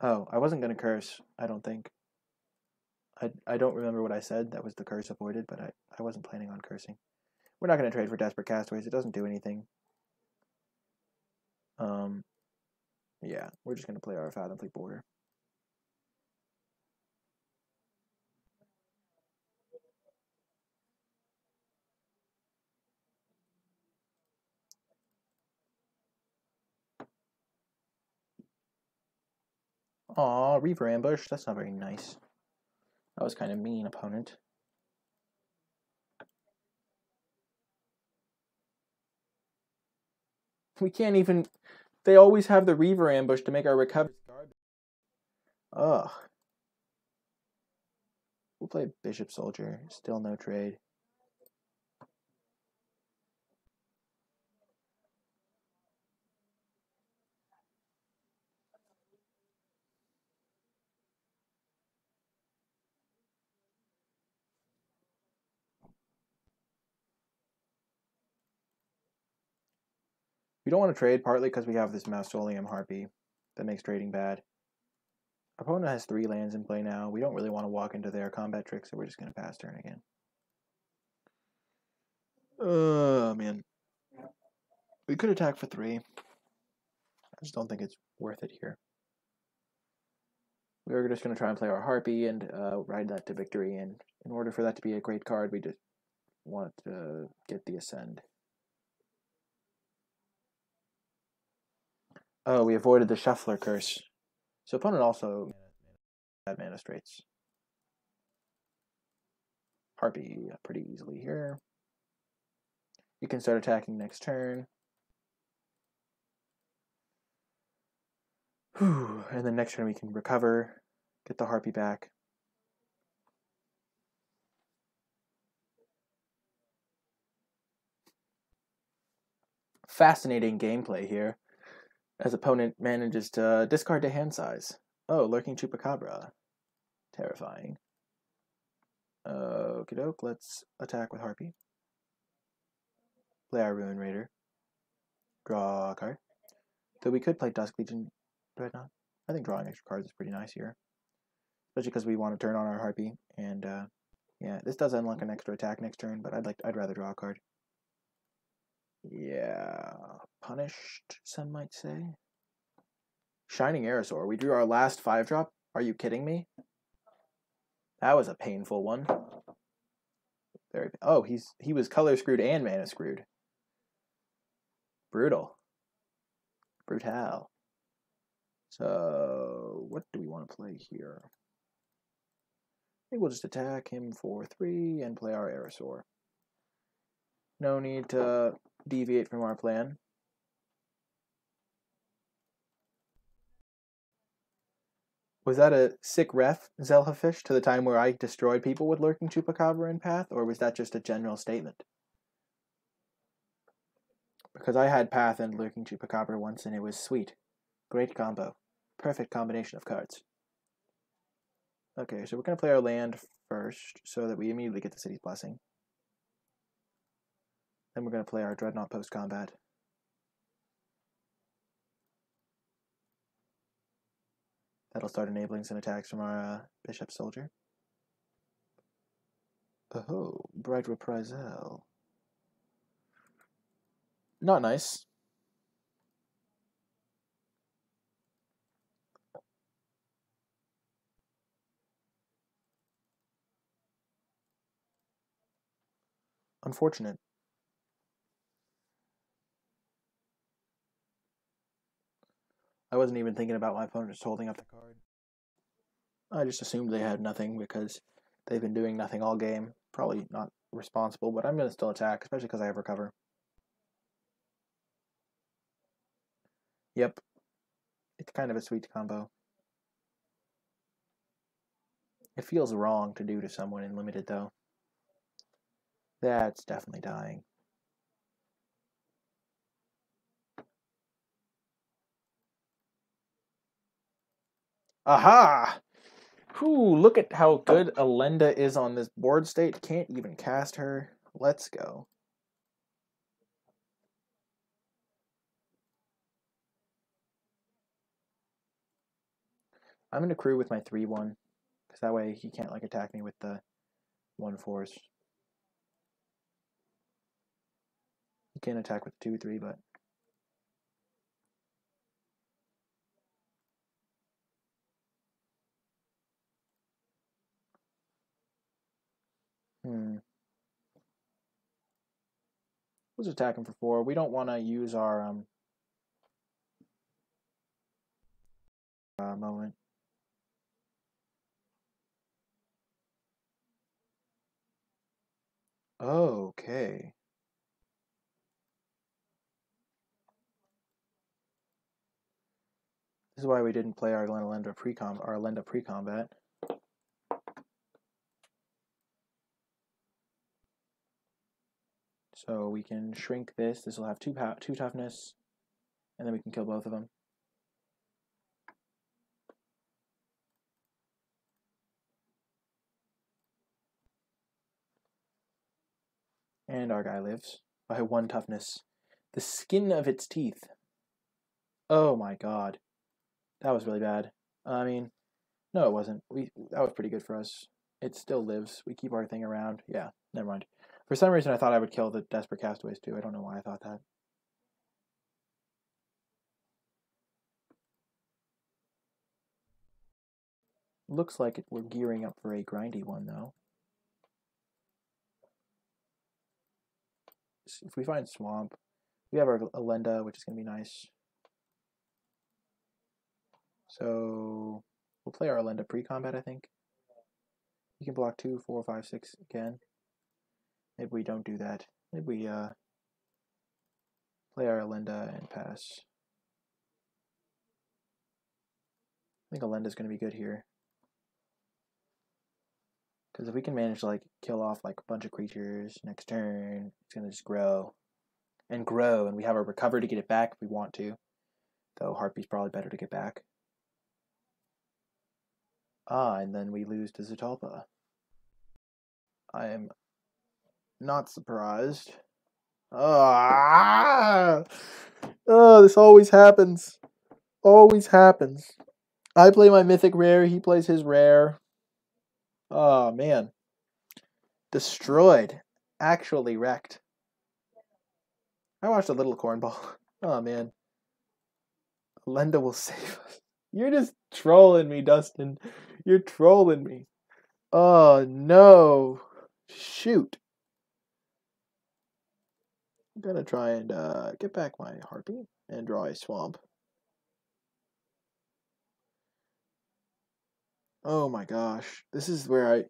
S1: Oh, I wasn't going to curse, I don't think. I don't remember what I said. That was the curse avoided, but I wasn't planning on cursing. We're not going to trade for Desperate Castaways. It doesn't do anything. Yeah, we're just going to play our Fathom Fleet Border. Aw, Reaver Ambush. That's not very nice. That was kind of mean, opponent. We can't even... They always have the Reaver Ambush to make our recovery garbage. Ugh. We'll play Bishop Soldier. Still no trade. We don't want to trade, partly because we have this Mausoleum Harpy that makes trading bad. Our opponent has 3 lands in play now. We don't really want to walk into their combat trick, so we're just going to pass turn again. Oh, man. We could attack for 3. I just don't think it's worth it here. We're just going to try and play our Harpy and ride that to victory, and in order for that to be a great card, we just want to get the Ascend. Oh, we avoided the Shuffler curse. So opponent also had mana straits. Harpy pretty easily here. You can start attacking next turn. Whew. And then next turn we can recover, get the Harpy back. Fascinating gameplay here, as opponent manages to discard to hand size. Oh, Lurking Chupacabra. Terrifying. Okie doke, let's attack with Harpy. Play our Ruin Raider. Draw a card. Though we could play Dusk Legion Dreadnought. I think drawing extra cards is pretty nice here. Especially because we want to turn on our Harpy. And yeah, this does unlock an extra attack next turn, but I'd rather draw a card. Yeah, punished, some might say. Shining Aerosaur. We drew our last 5-drop. Are you kidding me? That was a painful one. very... Oh, he was color screwed and mana screwed. Brutal. Brutal. So, what do we want to play here? I think we'll just attack him for 3 and play our Aerosaur. No need to deviate from our plan. Was that a sick ref, Zelhafish, to the time where I destroyed people with Lurking Chupacabra in Path, or was that just a general statement? Because I had Path and Lurking Chupacabra once, and it was sweet. Great combo. Perfect combination of cards. Okay, so we're going to play our land first, so that we immediately get the City's Blessing. Then we're going to play our Dreadnought post-combat. That'll start enabling some attacks from our Bishop Soldier. Oh, Bright Reprisal. Not nice. Unfortunate. I wasn't even thinking about my opponent just holding up the card. I just assumed they had nothing because they've been doing nothing all game. Probably not responsible, but I'm going to still attack, especially because I have Recover. Yep. It's kind of a sweet combo. It feels wrong to do to someone in Limited, though. That's definitely dying. Aha! Whew, look at how good Alenda is on this board state. Can't even cast her. Let's go. I'm going to crew with my 3/1, because that way he can't like attack me with the 1/4s. He can attack with 2/3, but... Let's attack him for 4. We don't want to use our moment. Okay. This is why we didn't play our Alenda pre-combat. So we can shrink this. This will have 2 toughness, and then we can kill both of them. And our guy lives by 1 toughness. The skin of its teeth. Oh my god. That was really bad. I mean, no it wasn't. That was pretty good for us. It still lives. We keep our thing around. Yeah, never mind. For some reason I thought I would kill the Desperate Castaways too. I don't know why I thought that. Looks like we're gearing up for a grindy one though. If we find Swamp, we have our Alenda, which is going to be nice. So we'll play our Alenda pre-combat, I think. You can block 2, 4, 5, 6 again. Maybe we don't do that. Maybe we play our Alenda and pass. I think Alenda's going to be good here. Because if we can manage to like kill off like a bunch of creatures next turn, it's going to just grow. And grow, and we have our Recover to get it back if we want to. Though Harpy's probably better to get back. And then we lose to Zetalpa. I am not surprised. Oh, this always happens. Always happens. I play my Mythic Rare, he plays his Rare. Oh, man. Destroyed. Actually wrecked. I watched a little cornball. Oh, man. Alenda will save us. You're just trolling me, Dustin. You're trolling me. Oh, no. Shoot. I'm gonna try and get back my Harpy and draw a swamp. Oh my gosh. This is where I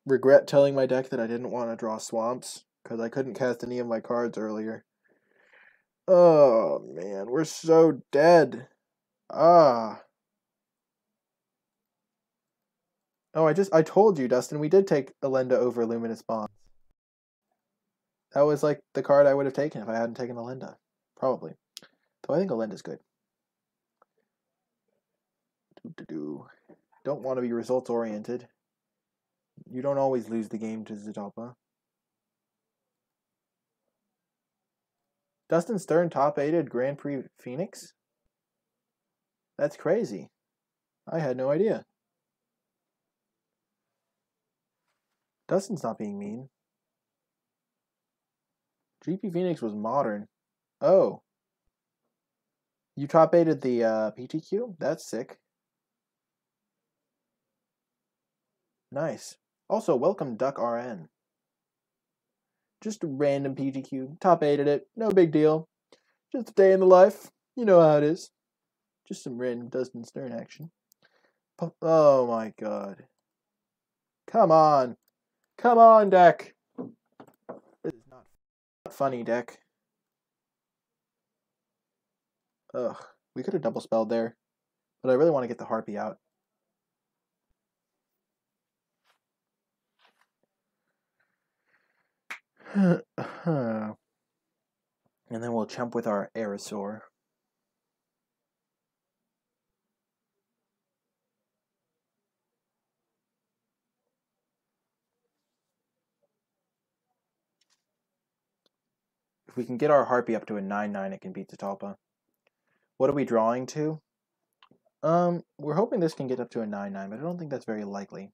S1: regret telling my deck that I didn't want to draw swamps, because I couldn't cast any of my cards earlier. Oh man, we're so dead. Ah. Oh, I told you, Dustin, we did take Elenda over Luminous Bonds. That was like the card I would have taken if I hadn't taken Elenda. Probably. Though I think Elenda's good. Don't want to be results oriented. You don't always lose the game to Zetalpa. Dustin Stern top 8'd Grand Prix Phoenix? That's crazy. I had no idea. Dustin's not being mean. GP Phoenix was modern. Oh. You top 8'd the PTQ? That's sick. Nice. Also, welcome Duck RN. Just a random PTQ. Top 8'd it. No big deal. Just a day in the life. You know how it is. Just some random Dustin Stern action. Oh my god. Come on. Come on, deck. This is not funny, deck. Ugh. We could have double spelled there. But I really want to get the Harpy out. And then we'll chump with our Aerosaur. If we can get our Harpy up to a 9/9, it can beat Zetalpa. What are we drawing to? We're hoping this can get up to a 9/9, but I don't think that's very likely.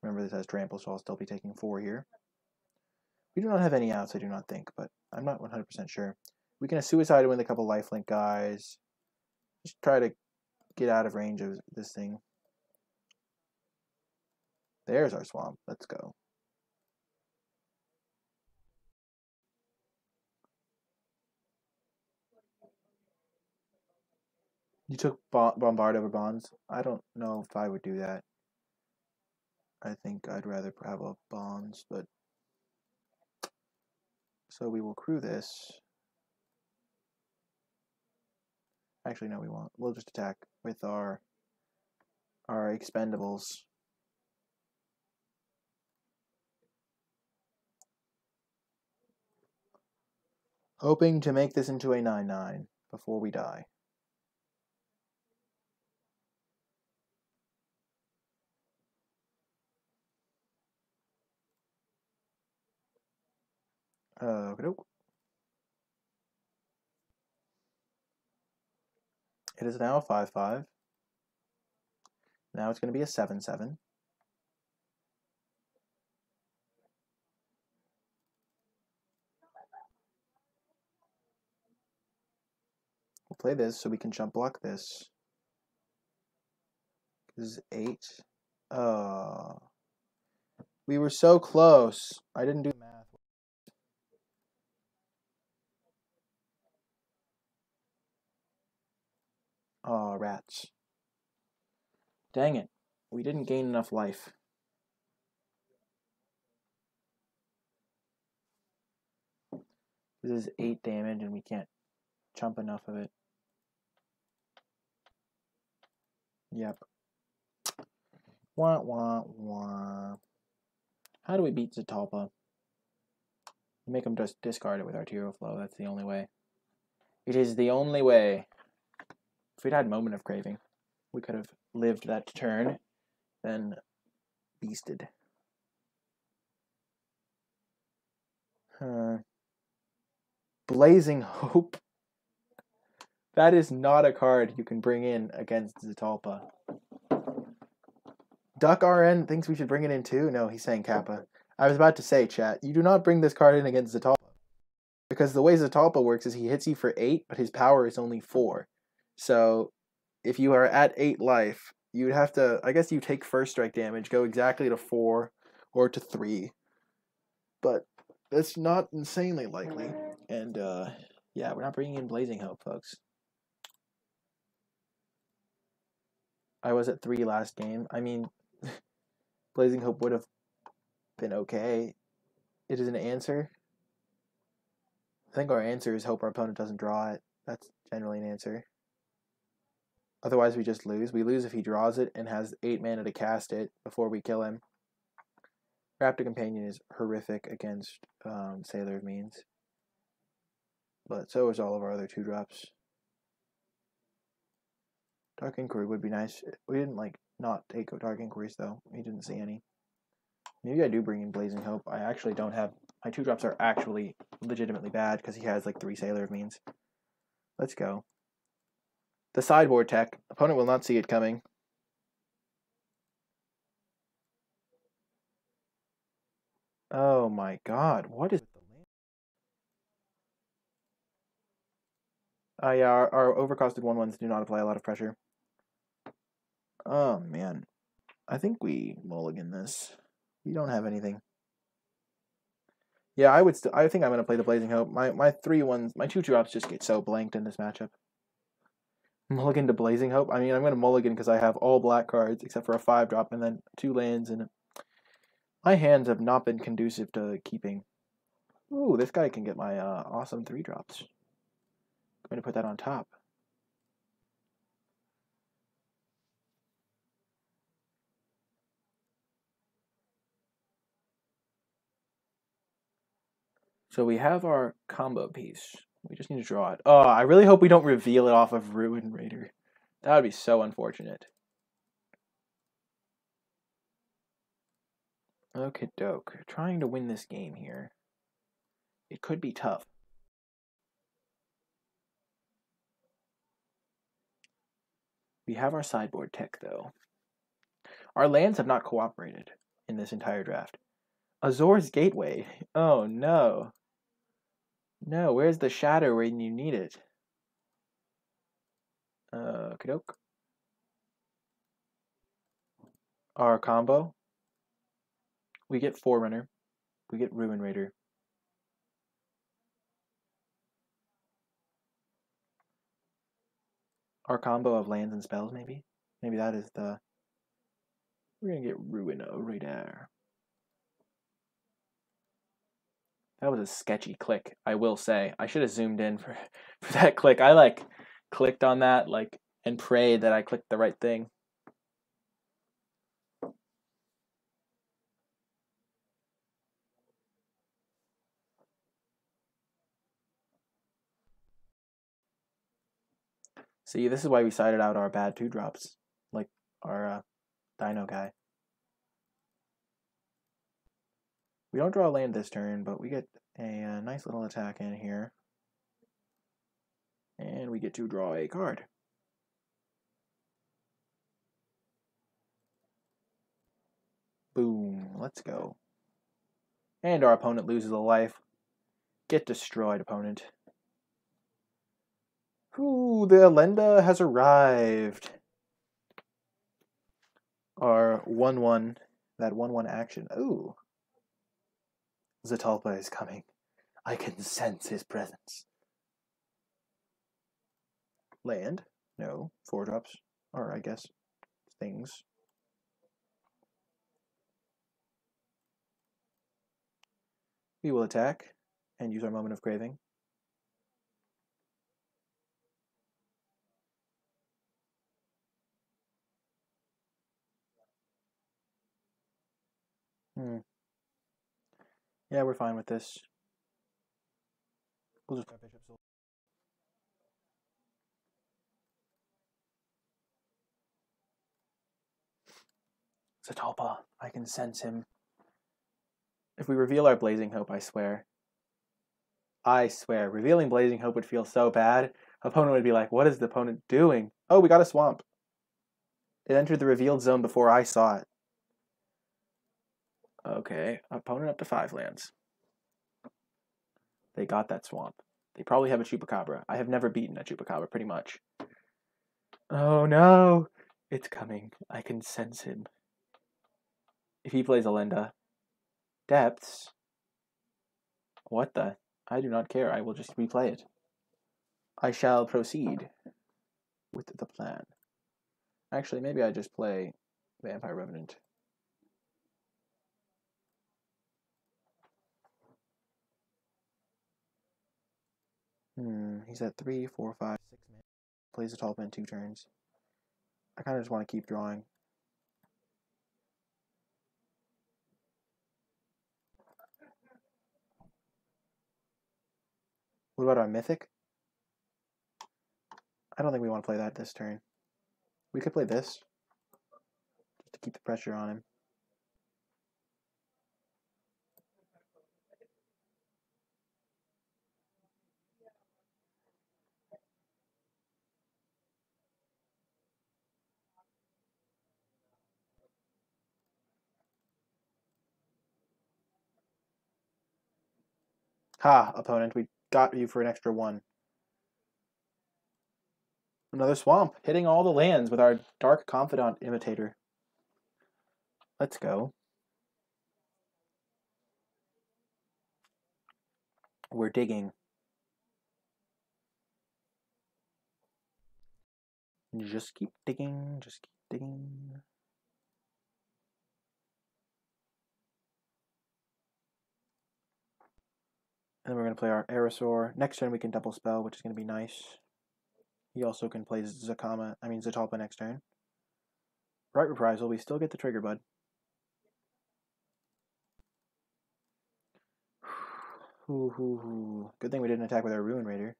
S1: Remember, this has trample, so I'll still be taking 4 here. We do not have any outs, I do not think, but I'm not 100% sure. We can suicide with a couple lifelink guys. Just try to get out of range of this thing. There's our swamp. Let's go. You took Bombard over Bonds? I don't know if I would do that. I think I'd rather have a Bonds, but... So we will crew this. Actually, no, we won't. We'll just attack with our expendables. Hoping to make this into a 9/9 before we die. Nope. It is now a 5/5. Now it's going to be a 7/7. We'll play this so we can jump block this. This is 8. We were so close. I didn't do math. Oh, rats. Dang it. We didn't gain enough life. This is 8 damage and we can't chump enough of it. Yep. Wah, wah, wah. How do we beat Zetalpa? We make him just discard it with Arterial Flow. That's the only way. It is the only way. If we'd had Moment of Craving, we could have lived that turn, then beasted. Blazing Hope. That is not a card you can bring in against Zetalpa. Duck RN thinks we should bring it in too? No, he's saying Kappa. I was about to say, chat, you do not bring this card in against Zetalpa. Because the way Zetalpa works is he hits you for 8, but his power is only 4. So if you are at 8 life, you would have to, I guess you take first strike damage, go exactly to 4 or to 3. But That's not insanely likely. And, yeah, we're not bringing in Blazing Hope, folks. I was at 3 last game. I mean, Blazing Hope would have been okay. It is an answer. I think our answer is hope our opponent doesn't draw it. That's generally an answer. Otherwise, we just lose. We lose if he draws it and has 8 mana to cast it before we kill him. Raptor Companion is horrific against Sailor of Means. But so is all of our other 2-drops. Dark Inquiry would be nice. We didn't, not take Dark Inquiries, though. We didn't see any. Maybe I do bring in Blazing Hope. I actually don't have... My 2-drops are actually legitimately bad because he has, 3 Sailor of Means. Let's go. The sideboard tech. Opponent will not see it coming. Oh my god. What is... yeah, our overcosted 1/1s do not apply a lot of pressure. Oh, man. I think we mulligan this. We don't have anything. Yeah, I think I'm going to play the Blazing Hope. My 3/1s, my 2-drops just get so blanked in this matchup. Mulligan to Blazing Hope? I mean, I'm going to mulligan because I have all black cards except for a 5-drop and then 2 lands, and my hands have not been conducive to keeping. Ooh, this guy can get my awesome 3-drops. I'm going to put that on top. So we have our combo piece. We just need to draw it. Oh, I really hope we don't reveal it off of Ruin Raider. That would be so unfortunate. Okay, doke. Trying to win this game here. It could be tough. We have our sideboard tech, though. Our lands have not cooperated in this entire draft. Azor's Gateway. Oh, no. No, where's the shadow when you need it? Kadoke. Our combo. We get Forerunner. We get Ruin Raider. Our combo of lands and spells, maybe? Maybe that is the... We're going to get Ruin Raider. That was a sketchy click, I will say. I should have zoomed in for that click. I, clicked on that, and prayed that I clicked the right thing. See, this is why we sided out our bad 2-drops, like our Dino guy. We don't draw a land this turn, but we get a nice little attack in here. And we get to draw a card. Boom, let's go. And our opponent loses a life. Get destroyed, opponent. Ooh, the Elenda has arrived. Our 1/1, that 1/1 action. Ooh. Zatalpa is coming. I can sense his presence. Land? No. 4-drops. Or, I guess, things. We will attack and use our Moment of Craving. Yeah, we're fine with this. We'll just... Zatalpa, I can sense him. If we reveal our Blazing Hope, I swear, revealing Blazing Hope would feel so bad. Opponent would be like, what is the opponent doing? Oh, we got a swamp. It entered the revealed zone before I saw it. Okay, opponent up to 5 lands. They got that swamp. They probably have a Chupacabra. I have never beaten a Chupacabra, pretty much. Oh no! It's coming. I can sense him. If he plays Elenda. Depths. What the? I do not care. I will just replay it. I shall proceed with the plan. Actually, maybe I just play Vampire Revenant. He's at 3, 4, 5, 6 mana. Plays a Talisman 2 turns. I kind of just want to keep drawing. What about our Mythic? I don't think we want to play that this turn. We could play this, just to keep the pressure on him. Ha, opponent, we got you for an extra 1. Another swamp, hitting all the lands with our Dark Confidant Imitator. Let's go. We're digging. Just keep digging, just keep digging. And then we're going to play our Aerosaur. Next turn we can double spell, which is going to be nice. He also can play Zatalpa next turn. Right Reprisal, we still get the trigger, bud. Good thing we didn't attack with our Ruin Raider.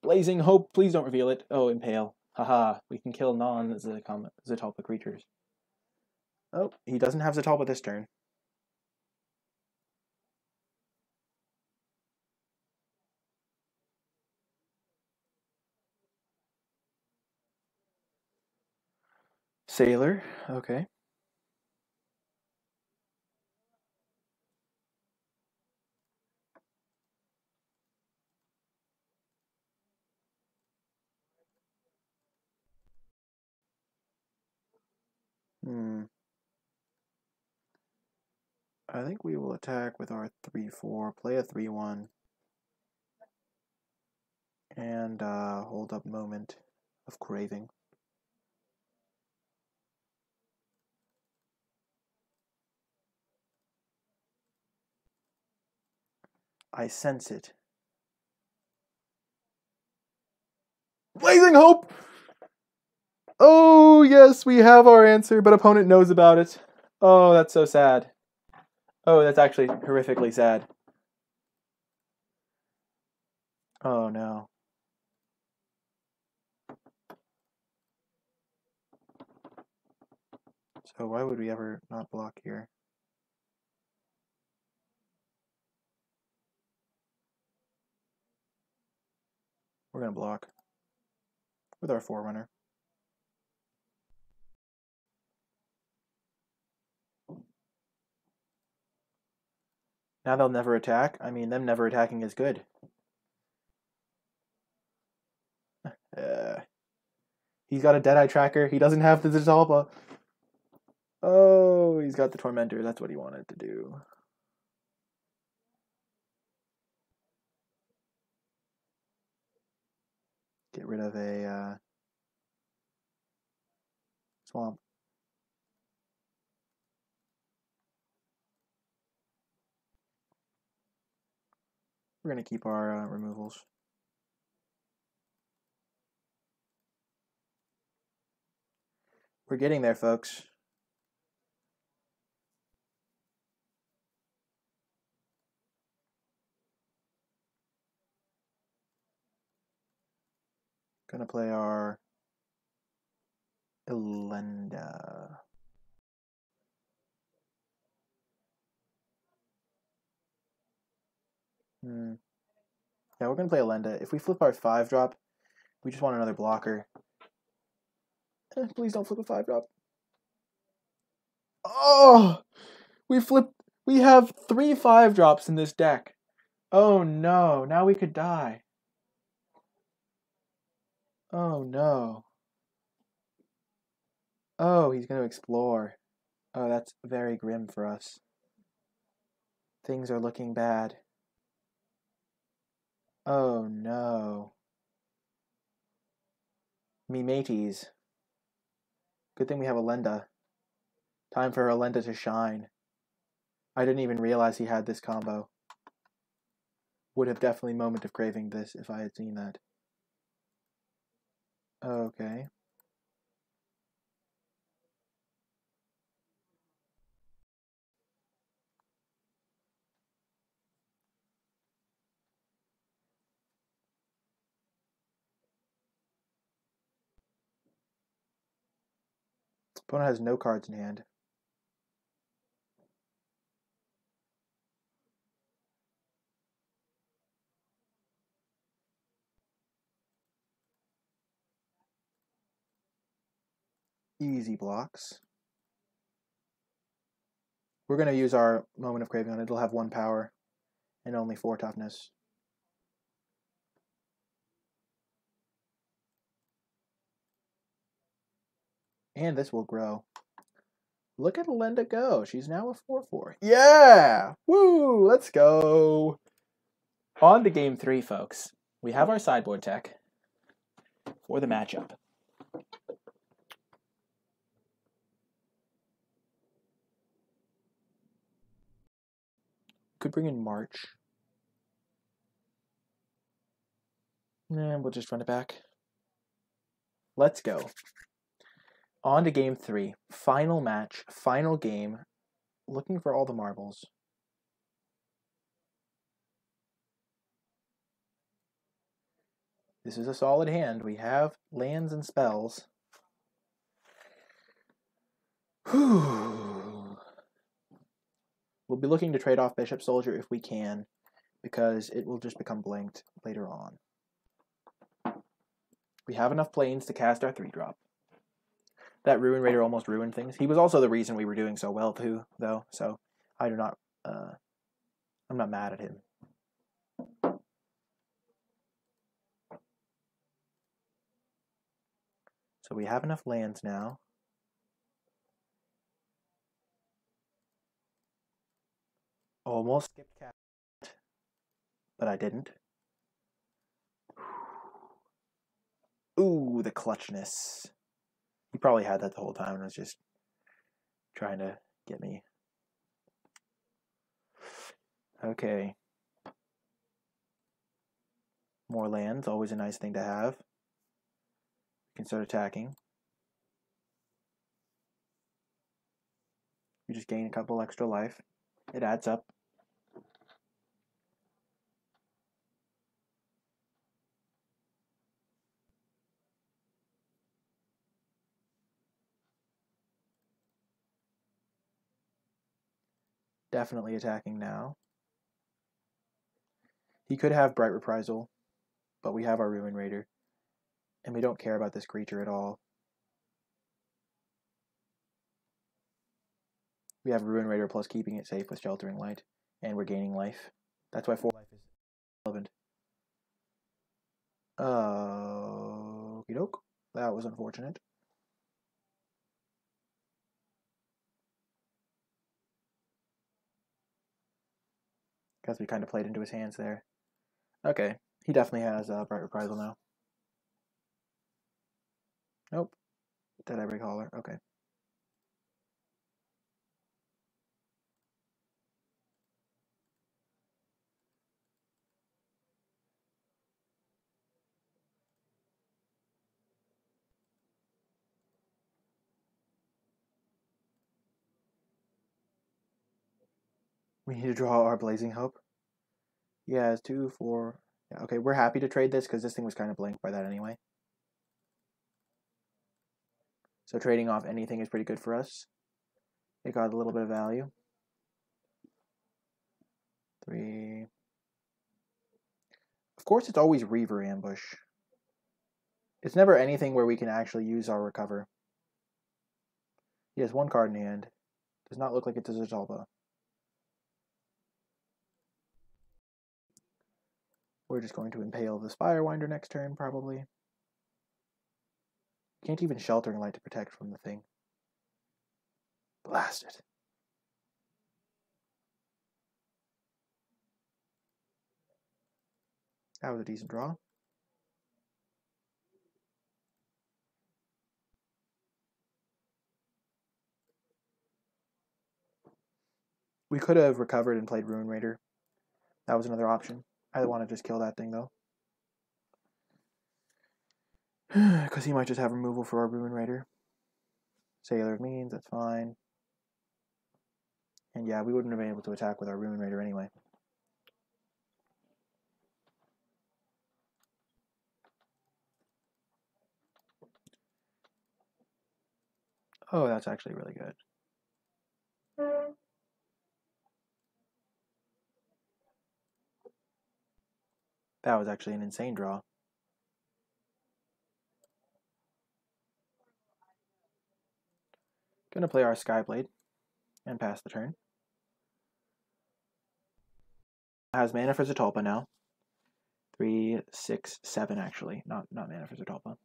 S1: Blazing Hope, please don't reveal it. Oh, Impale. Haha, we can kill non-Zatalpa creatures. Oh, he doesn't have Zatalpa this turn. Sailor, okay. I think we will attack with our 3/4, play a 3/1, and hold up Moment of Craving. I sense it. Blazing Hope! Oh, yes, we have our answer, but opponent knows about it. Oh, that's so sad. Oh, that's actually horrifically sad. Oh, no. So why would we ever not block here? We're going to block with our Forerunner. Now they'll never attack. I mean, them never attacking is good. He's got a Deadeye Tracker. He doesn't have the Zatalpa. Oh, he's got the Tormentor. That's what he wanted to do. Get rid of a swamp. We're going to keep our removals. We're getting there, folks. Gonna play our Elenda. Yeah, we're gonna play Elenda. If we flip our 5-drop, we just want another blocker. Please don't flip a 5-drop. Oh! We have 3 5-drops in this deck. Oh no, now we could die. Oh no. Oh, he's gonna explore. Oh, that's very grim for us. Things are looking bad. Oh no. Me mateys. Good thing we have Alenda. Time for Alenda to shine. I didn't even realize he had this combo. Would have definitely moment of craving this if I had seen that. Okay. Opponent has no cards in hand. Easy blocks. We're going to use our moment of craving on it. It'll have 1 power and only 4 toughness. And this will grow. Look at Linda go. She's now a 4/4. Yeah! Woo! Let's go. On to game 3, folks. We have our sideboard tech for the matchup. Could bring in March. And we'll just run it back. Let's go. On to game 3. Final match, final game. Looking for all the marbles. This is a solid hand. We have lands and spells. Whew. We'll be looking to trade off Bishop Soldier if we can, because it will just become blanked later on. We have enough planes to cast our 3-drop. That Ruin Raider almost ruined things. He was also the reason we were doing so well too, though, so I'm not mad at him. So we have enough lands now. Almost skipped cat, but I didn't. Ooh, the clutchness. He probably had that the whole time and was just trying to get me. Okay. More lands, always a nice thing to have. You can start attacking. You just gain a couple extra life. It adds up. Definitely attacking now. He could have Bright Reprisal, but we have our Ruin Raider. And we don't care about this creature at all. We have Ruin Raider plus keeping it safe with Sheltering Light. And we're gaining life. That's why 4 life is relevant. Okie doke. That was unfortunate. Because we kind of played into his hands there. Okay. He definitely has Bright Reprisal now. Nope. Did I break Holler? Okay. We need to draw our Blazing Hope. Yeah, it's 2, 4. Yeah, okay, we're happy to trade this because this thing was kind of blanked by that anyway. So trading off anything is pretty good for us. It got a little bit of value. 3. Of course, it's always Reaver Ambush. It's never anything where we can actually use our Recover. He has 1 card in hand. Does not look like it's a Zazalba. We're just going to impale the Spirewinder next turn, probably. Can't even Sheltering Light to protect from the thing. Blast it. That was a decent draw. We could have recovered and played Ruin Raider. That was another option. I want to just kill that thing, though. Because he might just have removal for our Ruin Raider. Sailor means, that's fine. And yeah, we wouldn't have been able to attack with our Ruin Raider anyway. Oh, that's actually really good. That was actually an insane draw. Gonna play our Skyblade and pass the turn. Has mana for Zatalpa now. 3, 6, 7 actually. Not mana for Zatalpa.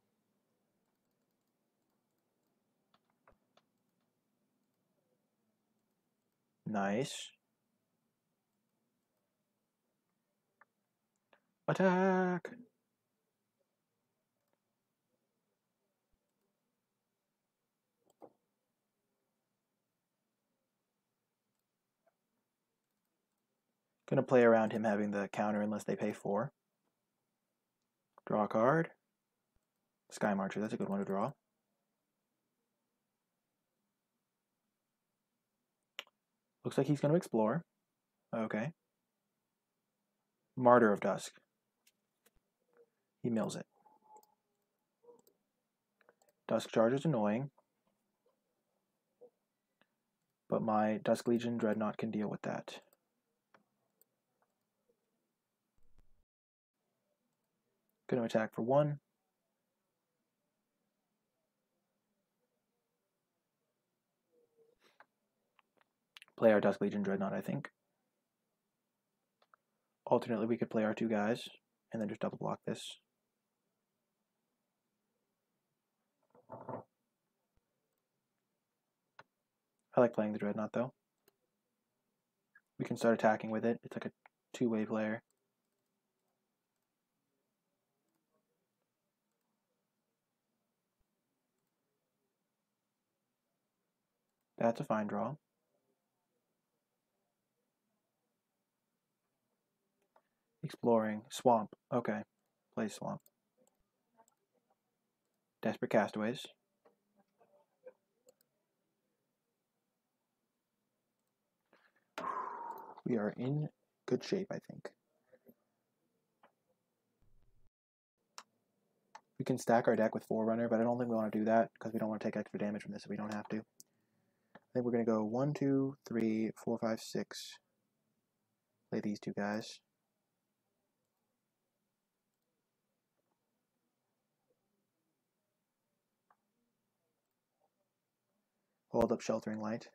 S1: Nice. Attack! Gonna play around him having the counter unless they pay 4. Draw a card. Sky Marcher, that's a good one to draw. Looks like he's gonna explore. Okay. Martyr of Dusk. He mills it. Dusk Charge is annoying. But my Dusk Legion Dreadnought can deal with that. Gonna attack for 1. Play our Dusk Legion Dreadnought, I think. Alternately, we could play our 2 guys and then just double block this. I like playing the Dreadnought, though. We can start attacking with it. It's like a 2-way player. That's a fine draw. Exploring. Swamp. Okay. Play Swamp. Desperate Castaways. We are in good shape, I think. We can stack our deck with Forerunner, but I don't think we want to do that because we don't want to take extra damage from this if we don't have to. I think we're going to go 1, 2, 3, 4, 5, 6. Play these 2 guys. Hold up Sheltering Light.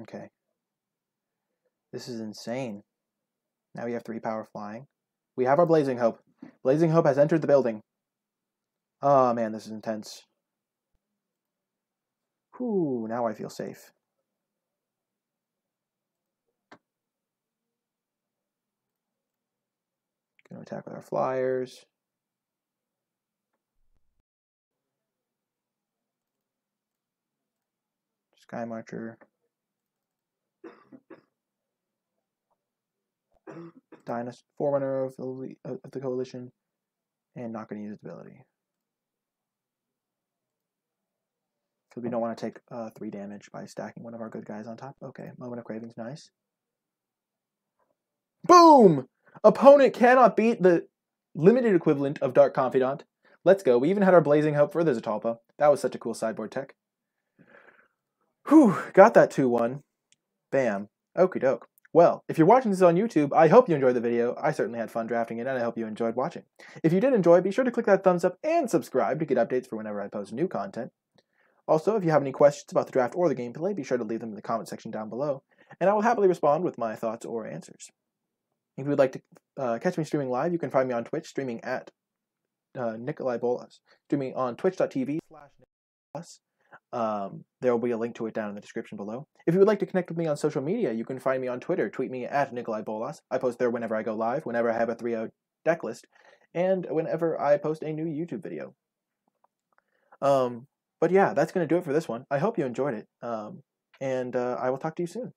S1: Okay. This is insane. Now we have 3 power flying. We have our Blazing Hope. Blazing Hope has entered the building. Oh man, this is intense. Whew, now I feel safe. Gonna attack with our flyers. Sky Marcher. Dynasty, Forerunner of the Coalition. And not going to use its ability. Because we don't want to take 3 damage by stacking one of our good guys on top. Okay, Moment of Craving's nice. Boom! Opponent cannot beat the limited equivalent of Dark Confidant. Let's go. We even had our Blazing Hope for the Zatalpa. That was such a cool sideboard tech. Whew, got that 2-1. Bam. Okie doke. Well, if you're watching this on YouTube, I hope you enjoyed the video. I certainly had fun drafting it, and I hope you enjoyed watching. If you did enjoy, be sure to click that thumbs up and subscribe to get updates for whenever I post new content. Also, if you have any questions about the draft or the gameplay, be sure to leave them in the comment section down below, and I will happily respond with my thoughts or answers. If you would like to catch me streaming live, you can find me on Twitch, streaming at NicolaiBolas. Do me on twitch.tv/NicolaiBolas. There will be a link to it down in the description below. If you would like to connect with me on social media, you can find me on Twitter. Tweet me at NicolaiBolas. I post there whenever I go live, whenever I have a 3-0 deck list, and whenever I post a new YouTube video. But yeah, that's going to do it for this one. I hope you enjoyed it, and I will talk to you soon.